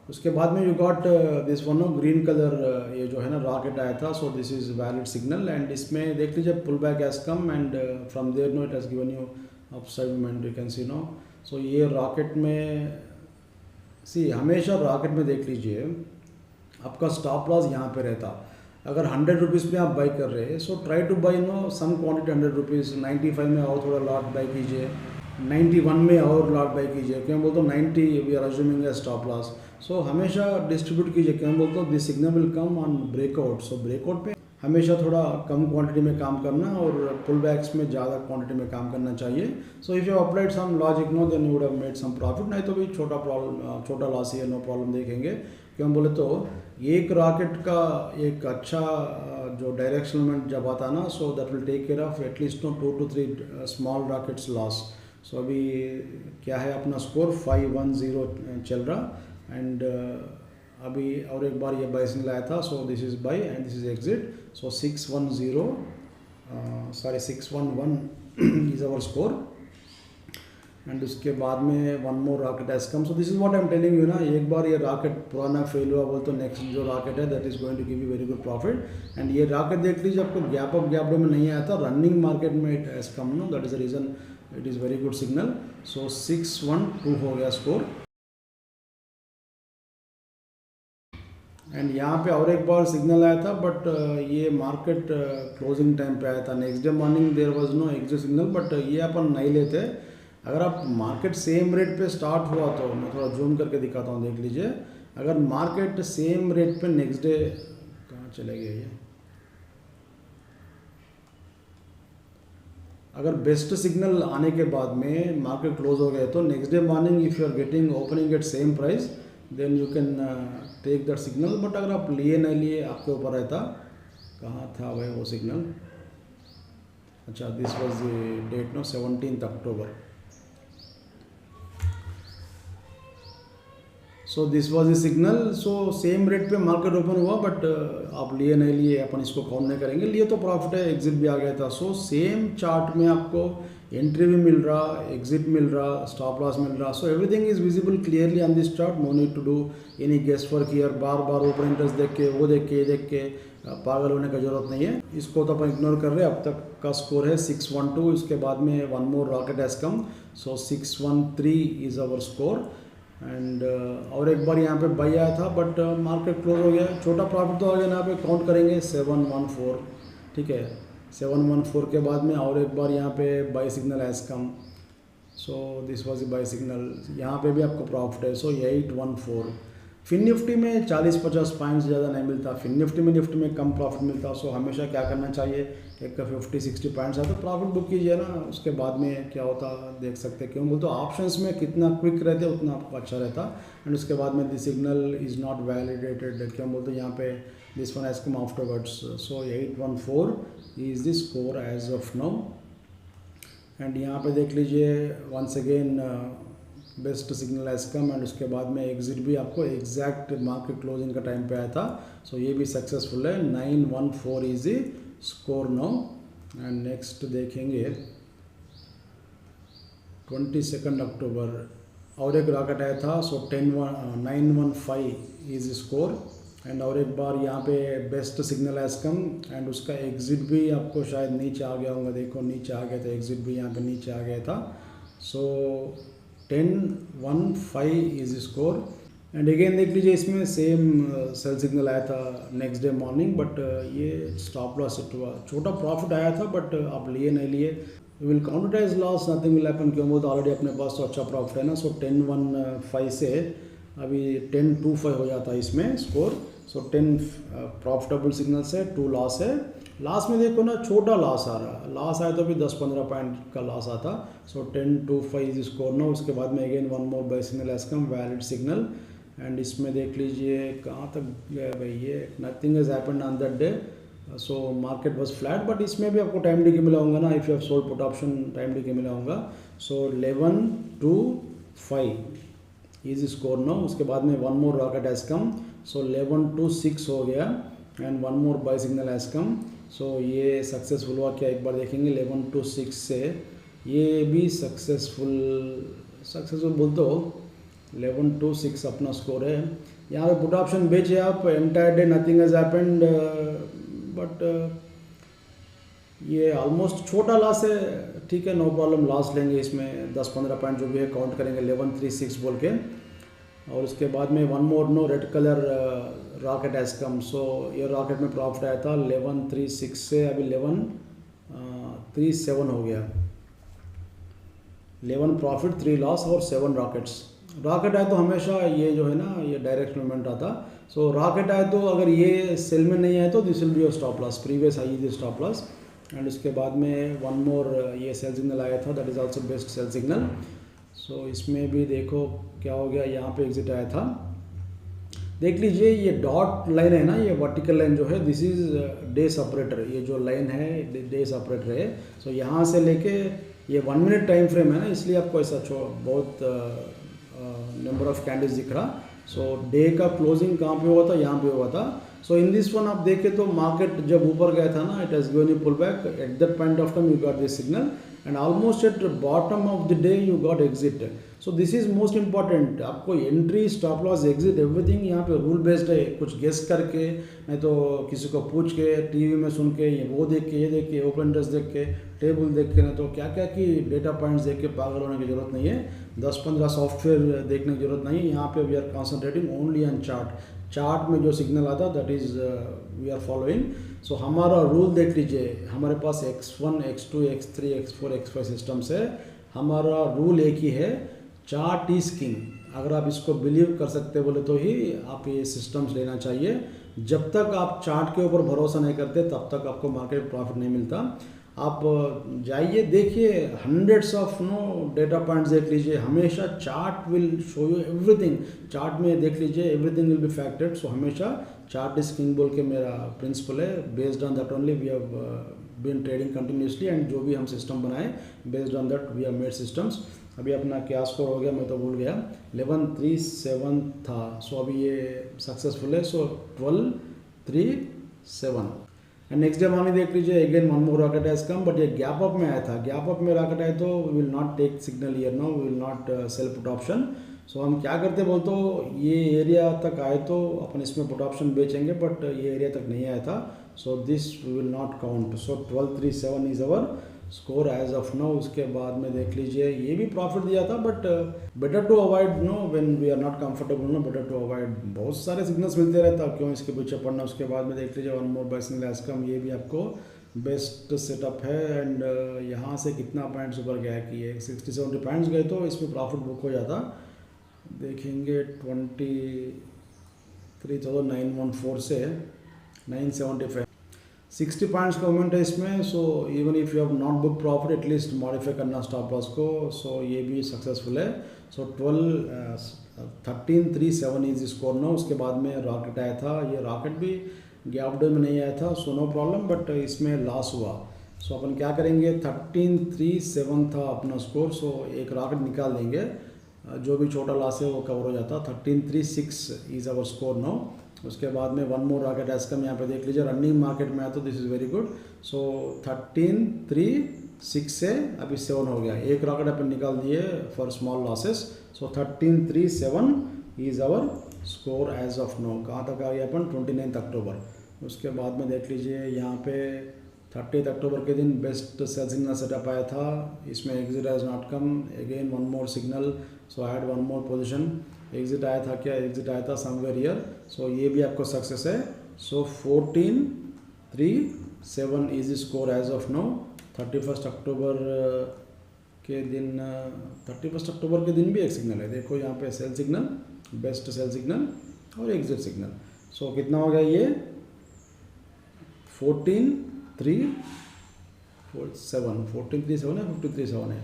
उसके बाद में you got this one green colour, ये जो है ना रॉकेट आया था। So this is valid signal. And इसमें देख लीजिए pull back has come and from there no it has given you upside movement, you can see no. So ये रॉकेट में सी हमेशा रॉकेट में देख लीजिए आपका स्टॉप लॉस यहाँ पे रहता। अगर 100 रुपीज़ में आप बाई कर रहे हैं, so try to buy no some quantity 100 rupees. 95 में और थोड़ा लॉट बाई कीजिए, 91 में और लॉट बाई कीजिए। क्यों बोलते हो 90 we are assuming a stop loss. So हमेशा डिस्ट्रीब्यूट कीजिए। क्यों बोलते हो this signal will come on breakout. So breakout पे हमेशा थोड़ा कम क्वांटिटी में काम करना और पुल बैक्स में ज़्यादा क्वांटिटी में काम करना चाहिए। So if you applied some logic no then you would have made some profit. नहीं तो भी छोटा लॉस ही है, नो प्रॉब्लम देखेंगे। क्यों बोले तो एक रॉकेट का एक अच्छा जो डायरेक्शनल मूवमेंट जब आता ना, so that will take care of at least no 2 to 3 small rockets loss. So अभी क्या है अपना स्कोर 510 चल रहा। एंड अभी और एक बार ये बाई सिग्नल आया था। So this is buy and this is exit. So 611 is our score. And उसके बाद में one more rocket has come. So this is what I am telling you ना, एक बार ये रॉकेट पुराना फेल हुआ बोल तो नेक्स्ट जो रॉकेट है that is going to give you very good profit. And ये रॉकेट देख लीजिए आपको गैप अप गैप डाउन में नहीं आया था, रनिंग मार्केट में it has come no, that is the reason it is very good signal. So 612 हो गया स्कोर। एंड यहाँ पे और एक बार सिग्नल आया था, बट ये मार्केट क्लोजिंग टाइम पे आया था। Next day morning there was no exit signal, but ये अपन नहीं लेते। अगर आप मार्केट सेम रेट पे स्टार्ट हुआ तो मैं थोड़ा जूम करके दिखाता हूँ, देख लीजिए। अगर मार्केट सेम रेट पे नेक्स्ट डे कहाँ चले गए ये, अगर बेस्ट सिग्नल आने के बाद में मार्केट क्लोज हो गए तो next day morning if you are getting opening at same price then you can take that signal. But अगर आप लिए नहीं लिए आपके ऊपर रहता। कहाँ था भाई वो सिग्नल, अच्छा this was the date no 17 October. So this was the signal. So same rate पे मार्केट ओपन हुआ, बट आप लिए नहीं लिए अपन इसको काउंट नहीं करेंगे। लिए तो प्रॉफिट है, एग्जिट भी आ गया था। सो सेम चार्ट में आपको एंट्री भी मिल रहा, एग्जिट मिल रहा, स्टॉप लॉस मिल रहा। So everything is visible clearly on this chart. No need to do any guess work here, बार बार ओपन इंटरेस्ट देख के वो देख के ये देख के पागल होने का जरूरत नहीं है। इसको तो अपन इग्नोर कर रहे हैं। अब तक का स्कोर है 612। इसके बाद में one more rocket has come. So 613 is our score. And और एक बार यहाँ पे बाई आया था, बट मार्केट क्लोज हो गया। छोटा प्रॉफिट तो आ गया ना, यहाँ पे काउंट करेंगे 714, ठीक है। 714 के बाद में और एक बार यहाँ पे by signal has come. So this was by signal. यहाँ पे भी आपको प्रॉफिट है। सो 814। फिन निफ्टी में 40-50 पॉइंट्स ज़्यादा नहीं मिलता। फिन निफ्टी में कम प्रॉफिट मिलता। सो हमेशा क्या करना चाहिए, एक का 50-60 पॉइंट्स आता तो प्रॉफिट बुक कीजिए ना। उसके बाद में क्या होता देख सकते हैं। क्यों बोलते तो ऑप्शंस में कितना क्विक रहते उतना आपको अच्छा रहता। एंड उसके बाद में this signal is not validated. क्यों बोलते यहाँ पे this one has come afterwards. So 814 is the score as of now. And यहाँ पे देख लीजिए once again best signal has come. And उसके बाद में एग्जिट भी आपको एग्जैक्ट मार्केट क्लोजिंग का टाइम पे आया था। सो ये भी सक्सेसफुल है। 914 is the score now. And next देखेंगे 22 अक्टूबर और एक रॉकेट आया था। सो 915 इज स्कोर। एंड और एक बार यहाँ पे best signal has come. And उसका एग्जिट भी आपको शायद नीचे आ गया होगा, देखो नीचे आ गया था, एग्जिट भी यहाँ पे नीचे आ गया था। सो 1015 इज स्कोर। एंड अगेन देख लीजिए इसमें सेम सेल सिग्नल आया था नेक्स्ट डे मॉर्निंग, बट ये स्टॉप लॉस हिट हुआ। छोटा प्रॉफिट आया था, बट आप लिए नहीं लिए, will count it as loss, nothing will happen. क्यों बोलते ऑलरेडी अपने पास तो अच्छा प्रॉफिट है ना। सो 1015 से अभी 1025 हो जाता है इसमें स्कोर। सो 10 प्रॉफिटेबल सिग्नल से 2 लॉस है। लास्ट में देखो ना छोटा लॉस आ रहा, लॉस आया तो भी 10-15 पॉइंट का लॉस आता। सो 1025 इज स्कोर ना। उसके बाद में again one more buy signal has come, valid signal. And इसमें देख लीजिए कहाँ तक गया भाई ये, nothing has happened on that day, so market was flat, but इसमें भी आपको टाइम डी के मिला होगा ना, if you have sold put option time D के मिला होगा। सो 11 to 5 इज स्कोर नो। उसके बाद में one more rocket has come, so 11 to 6 हो गया and one more buy signal has come. So ये सक्सेसफुल हुआ क्या, एक बार देखेंगे 11 to 6 से ये भी सक्सेसफुल बोलते हो, 11 to 6 अपना स्कोर है। यहाँ पे पुट ऑप्शन बेचे आप, entire day nothing has happened, but ये ऑलमोस्ट छोटा लॉस है, ठीक है, नो प्रॉब्लम, लॉस लेंगे इसमें 10-15 पॉइंट जो भी है काउंट करेंगे 1136 बोल के। और उसके बाद में one more no red colour rocket has come, so ये रॉकेट में प्रॉफिट आया था 1136 से अभी 1137 हो गया, 11 प्रॉफिट 3 लॉस और 7 रॉकेट्स। रॉकेट आए तो हमेशा ये जो है ना ये डायरेक्ट मूवमेंट आता, सो रॉकेट आए तो अगर ये सेल में नहीं आए तो this will be your stop loss, previous high is stop loss. And उसके बाद में वन मोर ये सेल सिग्नल आया था, that is also best sell signal. So इसमें भी देखो क्या हो गया, यहाँ पे एग्जिट आया था, देख लीजिए ये डॉट लाइन है ना, ये वर्टिकल लाइन जो है दिस इज डे सेपरेटर, ये जो लाइन है डे सेपरेटर है। सो यहाँ से लेके ये 1 मिनट टाइम फ्रेम है ना, इसलिए आपको ऐसा बहुत नंबर ऑफ कैंडल्स दिख रहा। सो डे का क्लोजिंग कहाँ पे हुआ था, यहाँ पे हुआ था। सो इन दिस वन आप देखें तो मार्केट जब ऊपर गया था ना, it has given you pull back, at that point of time you got this signal and almost at bottom of the day you got exit. So this is most important, आपको entry, stop loss, exit everything यहाँ पे रूल बेस्ड है, कुछ गेस करके, नहीं तो किसी को पूछ के, टीवी में सुन के, ये वो देख के, ये देख के, ओपन इंटरेस्ट देख के, टेबल देख के, नहीं तो क्या क्या की डेटा पॉइंट्स देख के पागल होने की जरूरत नहीं है, 10-15 सॉफ्टवेयर देखने की जरूरत नहीं है। यहाँ पे we are concentrating only on chart में जो सिग्नल आता that is we are following. So हमारा रूल देख लीजिए, हमारे पास X1, X2, X3, X4, X5 systems है, हमारा रूल एक ही है, चार्ट इज किंग। अगर आप इसको बिलीव कर सकते बोले तो ही आप ये सिस्टम्स लेना चाहिए, जब तक आप चार्ट के ऊपर भरोसा नहीं करते तब तक आपको मार्केट प्रॉफिट नहीं मिलता। आप जाइए देखिए, हंड्रेड्स ऑफ डेटा पॉइंट्स देख लीजिए, हमेशा chart will show you everything, chart में देख लीजिए everything will be factored. So हमेशा चार्ट इज किंग बोल के मेरा प्रिंसिपल है, based on that only we have been trading continuously, and जो भी हम सिस्टम बनाए based on that we have made systems. अभी अपना क्या स्कोर हो गया मैं तो भूल गया, 1137 था। सो अभी ये सक्सेसफुल है, so 1237 and next day morning देख लीजिए, again one more rocket has come, but ये गैप अप में आया था, गैप अप में रॉकेट आए तो we will not take signal here now, we will not sell put option. So हम क्या करते बोलते हो, ये एरिया तक आए तो अपन इसमें पुट ऑप्शन बेचेंगे, बट ये एरिया तक नहीं आया था, so this we will not count. So 1237 is our score as of now. उसके बाद में देख लीजिए ये भी प्रॉफिट दिया था, but better to avoid when we are not comfortable better to avoid, बहुत सारे सिग्नल्स मिलते रहता, क्यों इसके पीछे पड़ना। उसके बाद में देख लीजिए one more buy signal has कम, ये भी आपको बेस्ट सेटअप है। एंड यहाँ से कितना पॉइंट्स ऊपर गया कि ये 60-70 पॉइंट्स गए तो इसमें प्रॉफिट बुक हो जाता। देखेंगे 23,914 से 975, 60 पॉइंट्स का मूवमेंट है इसमें। सो even if you have not book profit, at least modify करना स्टॉप लॉस को। सो ये भी सक्सेसफुल है। सो 1337 इज स्कोर ना। उसके बाद में रॉकेट आया था, ये रॉकेट भी गैप डे में नहीं आया था, सो नो प्रॉब्लम, बट इसमें लॉस हुआ। सो अपन क्या करेंगे, 1337 था अपना स्कोर, सो एक रॉकेट निकाल देंगे, जो भी छोटा लॉस है वो कवर हो जाता। 1336 इज अवर स्कोर नाउ। उसके बाद में वन मोर रॉकेट एज कम, यहाँ पे देख लीजिए रनिंग मार्केट में आया तो दिस इज़ वेरी गुड। सो 1336 से अभी 7 हो गया, एक रॉकेट अपन निकाल दिए for small losses. So 1337 is our score as of now. कहाँ तक आ गया अपन, 29 अक्टूबर। उसके बाद में देख लीजिए यहाँ पे 30 अक्टूबर के दिन बेस्ट सेल सिग्नल सेटअप आया था, इसमें exit has not come, again one more signal, so I had one more position. Exit आया था क्या, एग्जिट आया था समवेयर हियर, सो ये भी आपको सक्सेस है। So 1437 is score as of now. 31 अक्टूबर के दिन, 31 अक्टूबर के दिन भी एक सिग्नल है, देखो यहाँ पे sell signal, best sell signal और एग्जिट सिग्नल। सो कितना हो गया ये, 14337 है, 537 है।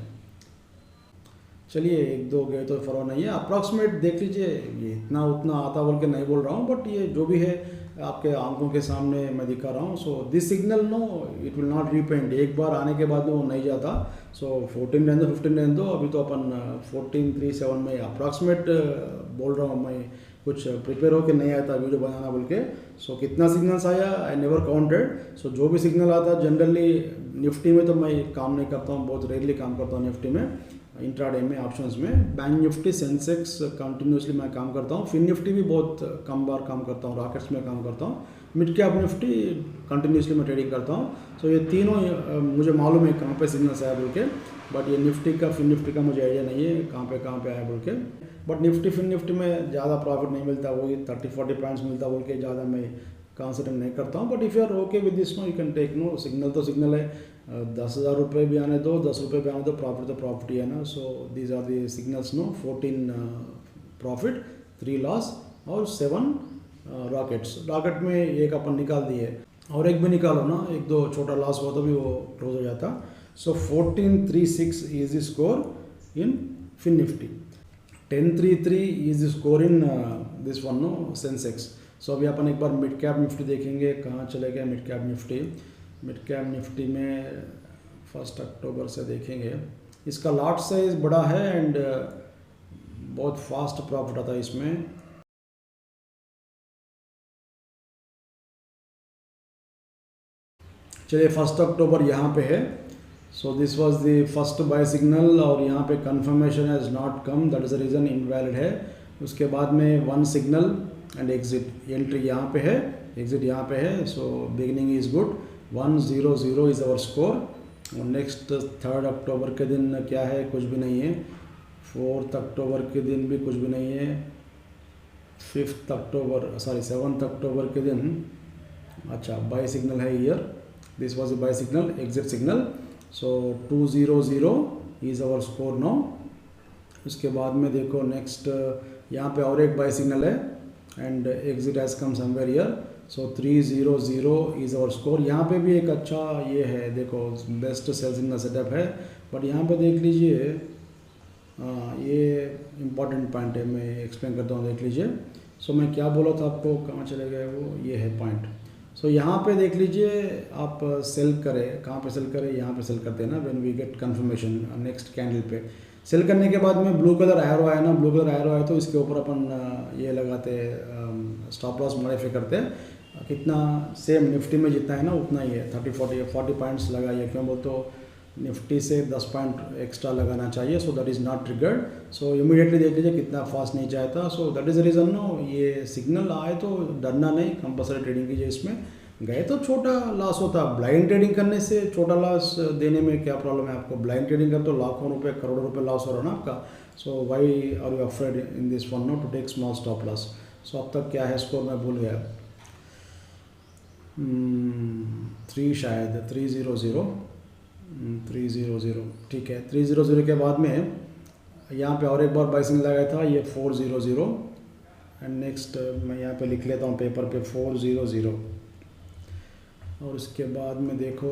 चलिए एक दो गए तो फर्क नहीं है, अप्रॉक्सीमेट देख लीजिए, ये इतना उतना आता बोल के नहीं बोल रहा हूँ, बट ये जो भी है आपके आंखों के सामने मैं दिखा रहा हूँ. So this signal no it will not repaint, एक बार आने के बाद में वो नहीं जाता. सो 14 रहने दो, 15 रहने दो, अभी तो अपन 1437 में अप्रॉक्सीमेट बोल रहा हूँ मैं, कुछ प्रिपेयर होकर नहीं आता वीडियो बनाना बोल के. सो कितना सिग्नल्स आया आई नेवर काउंटेड. सो जो भी सिग्नल आता जनरली निफ्टी में तो मैं काम नहीं करता हूँ, बहुत रेयरली काम करता हूँ निफ्टी में, इंट्राडे में, ऑप्शंस में. बैंक निफ्टी, सेंसेक्स कंटिन्यूसली मैं काम करता हूँ. फिन निफ्टी भी बहुत कम बार काम करता हूँ, रॉकेट्स में काम करता हूँ. मिड कैप निफ्टी कंटिन्यूसली मैं ट्रेडिंग करता हूँ. सो ये तीनों मुझे मालूम है कहाँ पे सिग्नल्स आया बोल के, बट ये निफ्टी का, फिन निफ्टी का मुझे आइडिया नहीं है कहाँ पे आया बोल के. बट निफ्टी फिन निफ्टी में ज़्यादा प्रॉफिट नहीं मिलता, वही 30-40 पॉइंट्स मिलता बोल के ज़्यादा मैं कॉन्सेंट्रेट नहीं करता हूँ. But if you are okay with this no, you can take no. Signal तो सिग्नल है, 10,000 रुपये भी आने दो, 10 रुपये भी आने दो, प्रॉफिट तो प्रॉफिट ही है ना. So these are the signals no. 14 profit, 3 loss और 7 रॉकेट्स. रॉकेट में एक अपन निकाल दिए, और एक भी निकालो ना, एक दो छोटा लॉस हुआ तो भी वो क्लोज हो जाता. So 1436 is the score in Fin Nifty. 1033 is the score in this one no, Sensex. So अभी अपन एक बार मिड कैप निफ्टी देखेंगे, कहाँ चले गए mid cap Nifty. Mid cap Nifty में 1 अक्टूबर से देखेंगे. इसका लॉट साइज बड़ा है एंड बहुत फास्ट प्रॉफिट आता है इसमें. चलिए 1 अक्टूबर यहाँ पे है. सो this was the first buy signal, और यहाँ पे confirmation has not come, that is the reason invalid है. उसके बाद में 1 सिग्नल एंड एग्जिट. एंट्री यहाँ पे है, एग्जिट यहाँ पे है. So beginning is good. 100 is our score. और नेक्स्ट 3 अक्टूबर के दिन क्या है, कुछ भी नहीं है. 4 अक्टूबर के दिन भी कुछ भी नहीं है. 7 अक्टूबर के दिन, अच्छा बाय सिग्नल है here. This was a buy signal, exit signal. So 200 is our score now. उसके बाद में देखो नेक्स्ट यहाँ पे और एक बाय सिग्नल है and exit has come somewhere here. So 300 is our score. यहाँ पे भी एक अच्छा ये है, देखो बेस्ट सेल सिग्नल सेटअप है. बट यहाँ पे देख लीजिए, ये इम्पॉर्टेंट पॉइंट है, मैं एक्सप्लेन करता हूँ, देख लीजिए. सो मैं क्या बोला था आपको, कहाँ चले गए वो, ये है पॉइंट. सो यहाँ पे देख लीजिए, आप सेल करें, कहाँ पे सेल करें, यहाँ पे सेल करते हैं ना, when we get confirmation next candle पे. सेल करने के बाद में ब्लू कलर एरो आया ना, ब्लू कलर एरो आया तो इसके ऊपर अपन ये लगाते, स्टॉप लॉस मॉडिफाई करते हैं. कितना, सेम निफ्टी में जितना है ना उतना ही है, 30-40 पॉइंट्स लगाइए. क्यों बोल तो निफ्टी से 10 पॉइंट एक्स्ट्रा लगाना चाहिए. So that is not triggered. So immediately देख लीजिए कितना फास्ट नीचे आया था. So that is the reason no, ये सिग्नल आए तो डरना नहीं, कंपल्सरी ट्रेडिंग कीजिए. इसमें गए तो छोटा लॉस होता, ब्लाइंड ट्रेडिंग करने से छोटा लॉस देने में क्या प्रॉब्लम है आपको. ब्लाइंड ट्रेडिंग कर तो लाखों रुपए, करोड़ों रुपए लॉस हो रहा है ना आपका. So why are you afraid in this one no to take small stop loss. So अब तक क्या है स्कोर मैं भूल गया, 3 शायद 300, ठीक है. 300 के बाद में यहाँ पे और एक बार बाय सिग्नल लगाया था, ये 400 एंड नेक्स्ट मैं यहाँ पे लिख लेता हूँ पेपर पे 400. और उसके बाद में देखो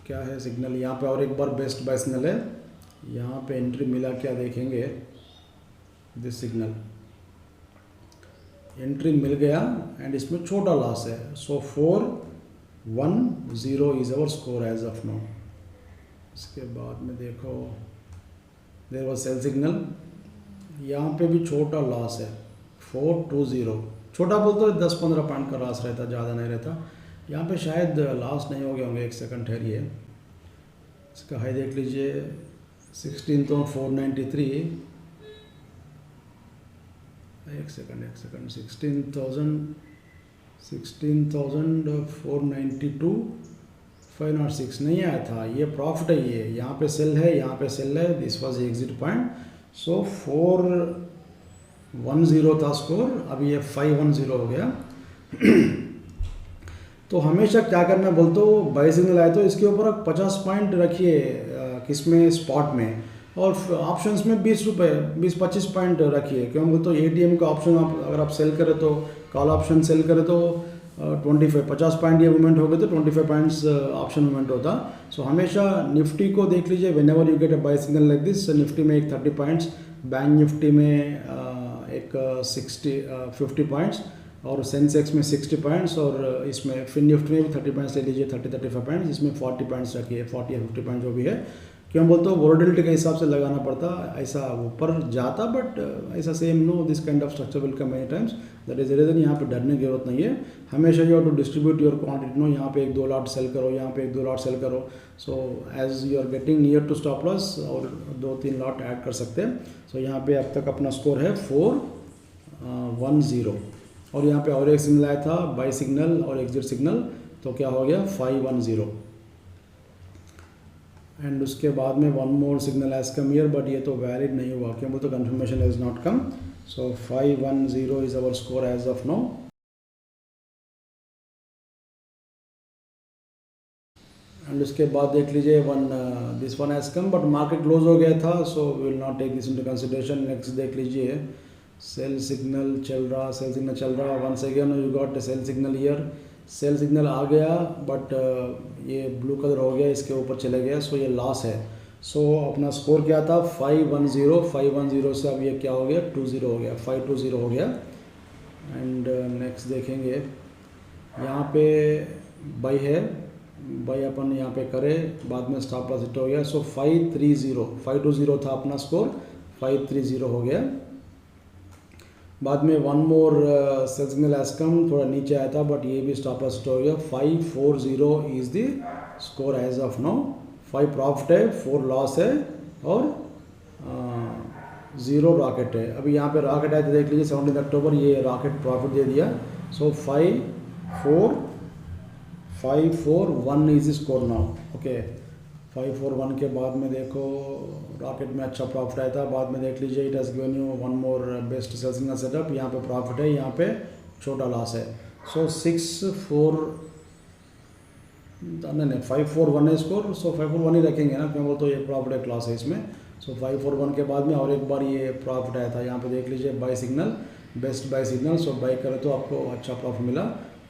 क्या है सिग्नल, यहाँ पे और एक बार बेस्ट बाय सिग्नल है. यहाँ पे एंट्री मिला क्या देखेंगे, दिस सिग्नल एंट्री मिल गया एंड इसमें छोटा लॉस है. So 410 is our score as of now. इसके बाद में देखो देयर वाज सेल सिग्नल, यहाँ पे भी छोटा लॉस है 420. छोटा बोल तो 10-15 पॉइंट का लॉस रहता, ज़्यादा नहीं रहता. यहाँ पे शायद लॉस नहीं हो गए होंगे, एक सेकंड ठहरिए. इसका हाई देख लीजिए 16,493. एक सेकंड 16,492, 506 नहीं आया था. ये प्रॉफिट है, ये यहाँ पे सेल है, यहाँ पे सेल है. This was exit point. So 410 था स्कोर, अभी ये 510 हो गया. तो हमेशा क्या करना बोलते हो, बाय सिग्नल आए तो इसके ऊपर 50 पॉइंट रखिए, किसमें, स्पॉट में. और ऑप्शंस में 20-25 पॉइंट रखिए. क्यों बोलते हो, एटीएम का ऑप्शन आप अगर आप सेल करें तो, कॉल ऑप्शन सेल करें तो 50 पॉइंट ये मूवमेंट हो गए तो 25 पॉइंट्स ऑप्शन मूवमेंट होता। सो हमेशा निफ्टी को देख लीजिए, whenever you get a buy signal like this, Nifty में एक 30 पॉइंट्स, बैंक निफ्टी में एक 50 पॉइंट्स, और सेंसेक्स में 60 पॉइंट्स, और इसमें फिन निफ्टी में भी 30 पॉइंट्स ले लीजिए, 30-35 पॉइंट्स, इसमें 40 पॉइंट्स रखिए, 40 या 50 पॉइंट जो भी है। क्यों बोलते हो, वोलेटिलिटी के हिसाब से लगाना पड़ता, ऐसा ऊपर जाता, बट ऐसा same no this kind of structure will come many times, that is reason यहाँ पे डरने की जरूरत नहीं है। हमेशा you have to distribute your quantity, no यहाँ पे 1-2 लॉट सेल करो, यहाँ पे 1-2 लॉट सेल करो। So as you are getting near to stop loss, और 2-3 लॉट ऐड कर सकते हैं। सो यहाँ पे अब तक अपना स्कोर है 410, और यहाँ पे और एक सिग्नल आया था, बाई सिग्नल और एग्जिट सिग्नल, तो क्या हो गया 510। एंड उसके बाद में one more signal has come here, but ये तो वैलिड नहीं हुआ, क्यों बोलते confirmation has not come. So 510 is our score as of now. And उसके बाद देख लीजिए this one has come, but market close हो गया था, so we will not take this into consideration. Next देख लीजिए, सेल सिग्नल चल रहा, सेल सिग्नल चल रहा, once again you got sell signal here, sell signal आ गया, बट ये ब्लू कलर हो गया, इसके ऊपर चले गया, सो ये लॉस है। सो अपना स्कोर क्या था 510 से अब ये क्या हो गया 20 हो गया, 520 हो गया। एंड नेक्स्ट देखेंगे, यहाँ पे बाई है, बाई अपन यहाँ पे करें, बाद में स्टॉप लॉस हिट हो गया। सो 520 था अपना स्कोर, 530 हो गया। बाद में one more sell signal has come, थोड़ा नीचे आया था, बट ये भी स्टॉप लॉस हो गया। 540 is the score as of now. 5 profit है, 4 लॉस है, और 0 रॉकेट है। अभी यहाँ पे रॉकेट आया तो देख लीजिए 17 अक्टूबर, ये रॉकेट प्रॉफिट दे दिया। सो 541 इज स्कोर नाउ। ओके, 541 के बाद में देखो रॉकेट में अच्छा प्रॉफिट आया था। बाद में देख लीजिए it has given you one more best sell signal setup, यहाँ पे प्रॉफिट है, यहाँ पे छोटा लॉस है। सो 541 है स्कोर, सो 541 ही रखेंगे ना, क्यों बोल तो ये प्रॉफिट एक लॉस है इसमें। सो 541 के बाद में और एक बार ये प्रॉफिट आया था, यहाँ पे देख लीजिए by signal, best buy signal. So by करे तो आपको अच्छा प्रॉफिट मिला,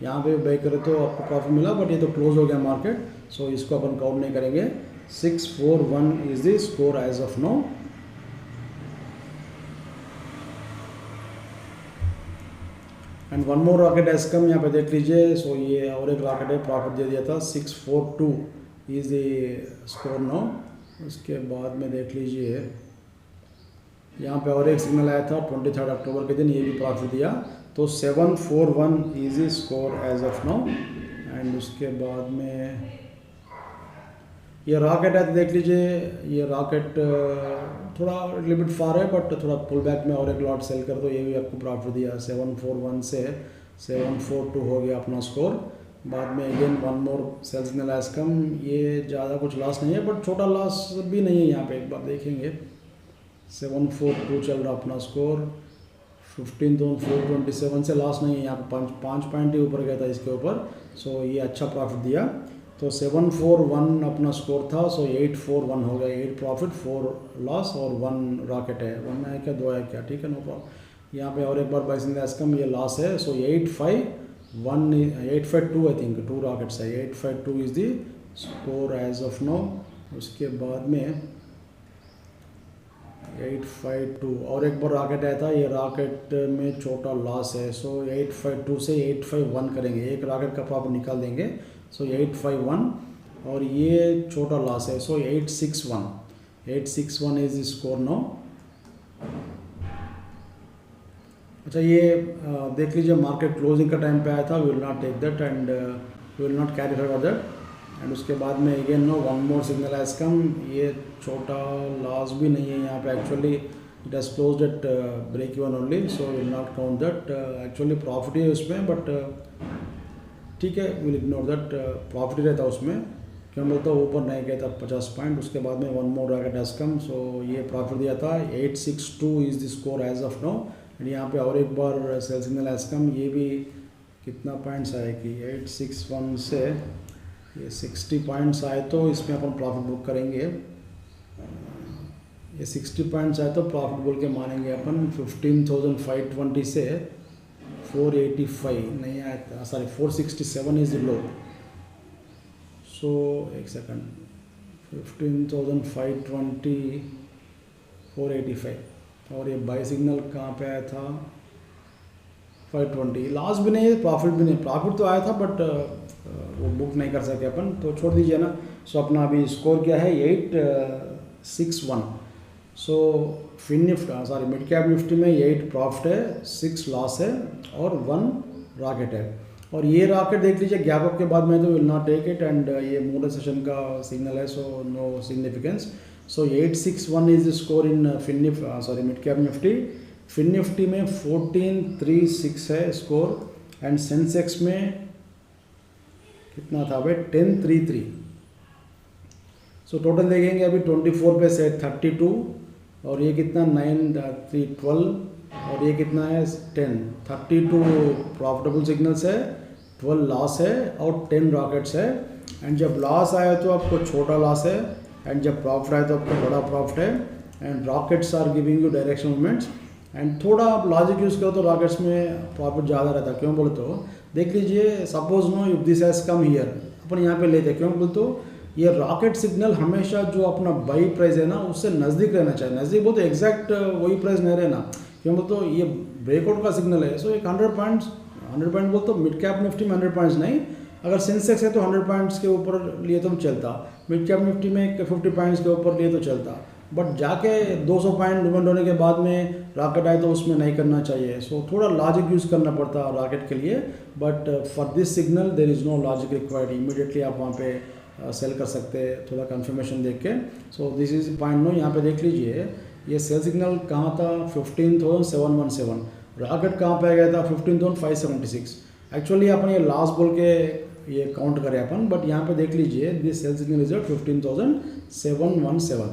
यहाँ पे बाई करे तो आपको प्रॉफिट मिला, बट ये तो क्लोज हो गया मार्केट, सो इसको अपन काउंट नहीं करेंगे। 641 is the score as of now. And one more rocket has come, यहाँ पे देख लीजिए। सो ये और एक रॉकेट है, प्रॉफिट दे दिया था। 642 is the score now. उसके बाद में देख लीजिए यहाँ पे और एक सिग्नल आया था 23 अक्टूबर के दिन, ये भी प्रॉफिट दिया। तो 741 is the score as of now. And उसके बाद में ये रॉकेट है तो देख लीजिए, ये रॉकेट थोड़ा लिमिट फार है, बट थोड़ा पुल बैक में और एक लॉट सेल कर दो, ये भी आपको प्रॉफिट दिया। 741 से 742 हो गया अपना स्कोर। बाद में again one more sell signal has come, ये ज़्यादा कुछ लॉस नहीं है, बट छोटा लॉस भी नहीं है यहाँ पे, एक बार देखेंगे। 742 चल रहा अपना स्कोर, 15,427 से लॉस नहीं है यहाँ पे, 5 पॉइंट ही ऊपर गया था इसके ऊपर। सो ये अच्छा प्रॉफिट दिया। तो 741 अपना स्कोर था, सो 841 हो गया, 8 प्रॉफिट 4 लॉस, और 1 रॉकेट है। 1 है क्या 2 है क्या, ठीक है, नो प्रॉब्लम। यहाँ पे और एक बार बाई सिग्नल कम, ये लॉस है। सो 852 आई थिंक 2 रॉकेट्स है, 852 is the score as of now. उसके बाद में 852 और एक बार रॉकेट आया था, ये रॉकेट में छोटा लॉस है। सो 852 से 851 करेंगे, एक रॉकेट का प्रॉफिट निकाल देंगे। सो 851 और ये छोटा लॉस है। सो 861 इज स्कोर नो। अच्छा, ये देख लीजिए मार्केट क्लोजिंग का टाइम पे आया था, we will not take that and we will not carry forward that. And उसके बाद में again no one more signal has come, ये छोटा लॉस भी नहीं है यहाँ पे, actually it has closed at break even only, so will not count that. Actually profit है उसमें, बट ठीक है, विल इग्नोर दैट। प्रॉफिट ही रहता उसमें, क्यों बोलता हूँ, ऊपर नहीं गया था 50 पॉइंट। उसके बाद में one more rocket has come, so ये प्रॉफिट दिया था। 862 is the score as of no. And यहाँ पे और एक बार सेल सिग्नल हैज़ कम, ये भी कितना पॉइंट्स आए कि 861 से ये 60 पॉइंट्स आए, तो इसमें अपन प्रॉफिट बुक करेंगे। ये 60 पॉइंट्स आए तो प्रॉफिट बोल के मानेंगे अपन। 15,520 से 485 नहीं आया था, सॉरी 467 इज लो. सो एक सेकंड, 15,520 485, और ये बाई सिग्नल कहाँ पे आया था 520. लॉस भी नहीं है, प्रॉफिट भी नहीं. प्रॉफिट तो आया था बट वो बुक नहीं कर सके अपन, तो छोड़ दीजिए ना. सो अपना अभी स्कोर क्या है 861. So Fin Nifty, sorry mid cap Nifty में 8 प्रॉफिट है, 6 लॉस है और 1 रॉकेट है. और ये रॉकेट देख लीजिए गैप अप के बाद में तो will not take it, and ये मोटर सेशन का सिग्नल है, so no significance. So 861 is score in mid cap Nifty. Fin Nifty में 1436 है स्कोर, एंड सेंसेक्स में कितना था भाई 1033. सो टोटल देखेंगे अभी 24 पे से 32, और ये कितना 9 और ये कितना है 10. 32 प्रॉफिटेबल सिग्नल्स है, 12 लॉस है और 10 रॉकेट्स है. एंड जब लॉस आया तो आपको छोटा लॉस है, एंड जब प्रॉफिट आया तो आपको बड़ा प्रॉफिट है. And rockets are giving you direction movements. And थोड़ा आप लॉजिक यूज़ करो तो रॉकेट्स में प्रॉफिट ज़्यादा रहता है. क्यों बोले तो देख लीजिए, suppose no if this has come here, अपन यहाँ पे लेते हैं. क्यों बोले तो ये रॉकेट सिग्नल हमेशा जो अपना बाई प्राइस है ना उससे नज़दीक रहना चाहिए. नज़दीक बोलते एग्जैक्ट वही प्राइस नहीं रहना. क्यों बोलते तो ये ब्रेकआउट का सिग्नल है. सो एक 100 पॉइंट बोलते तो मिड कैप निफ्टी में 100 पॉइंट्स नहीं, अगर सेंसेक्स है तो 100 पॉइंट्स के ऊपर लिए तो चलता. मिड कैप निफ्टी में 50 पॉइंट्स के ऊपर लिए तो चलता. बट जाके 200 पॉइंट मूवमेंट होने के बाद में रॉकेट आए तो उसमें नहीं करना चाहिए. सो थोड़ा लॉजिक यूज़ करना पड़ता है रॉकेट के लिए. But for this signal there is no logic required. Immediately आप वहाँ पे सेल कर सकते हैं थोड़ा कंफर्मेशन देख के. So this is point no. यहाँ पे देख लीजिए ये सेल सिग्नल कहाँ था 15,717. रॉकेट कहाँ पे गया था 15,576. एक्चुअली अपन ये लास्ट बोल के ये काउंट करें अपन, बट यहाँ पे देख लीजिए दिस सेल सिग्नल इज 15,717,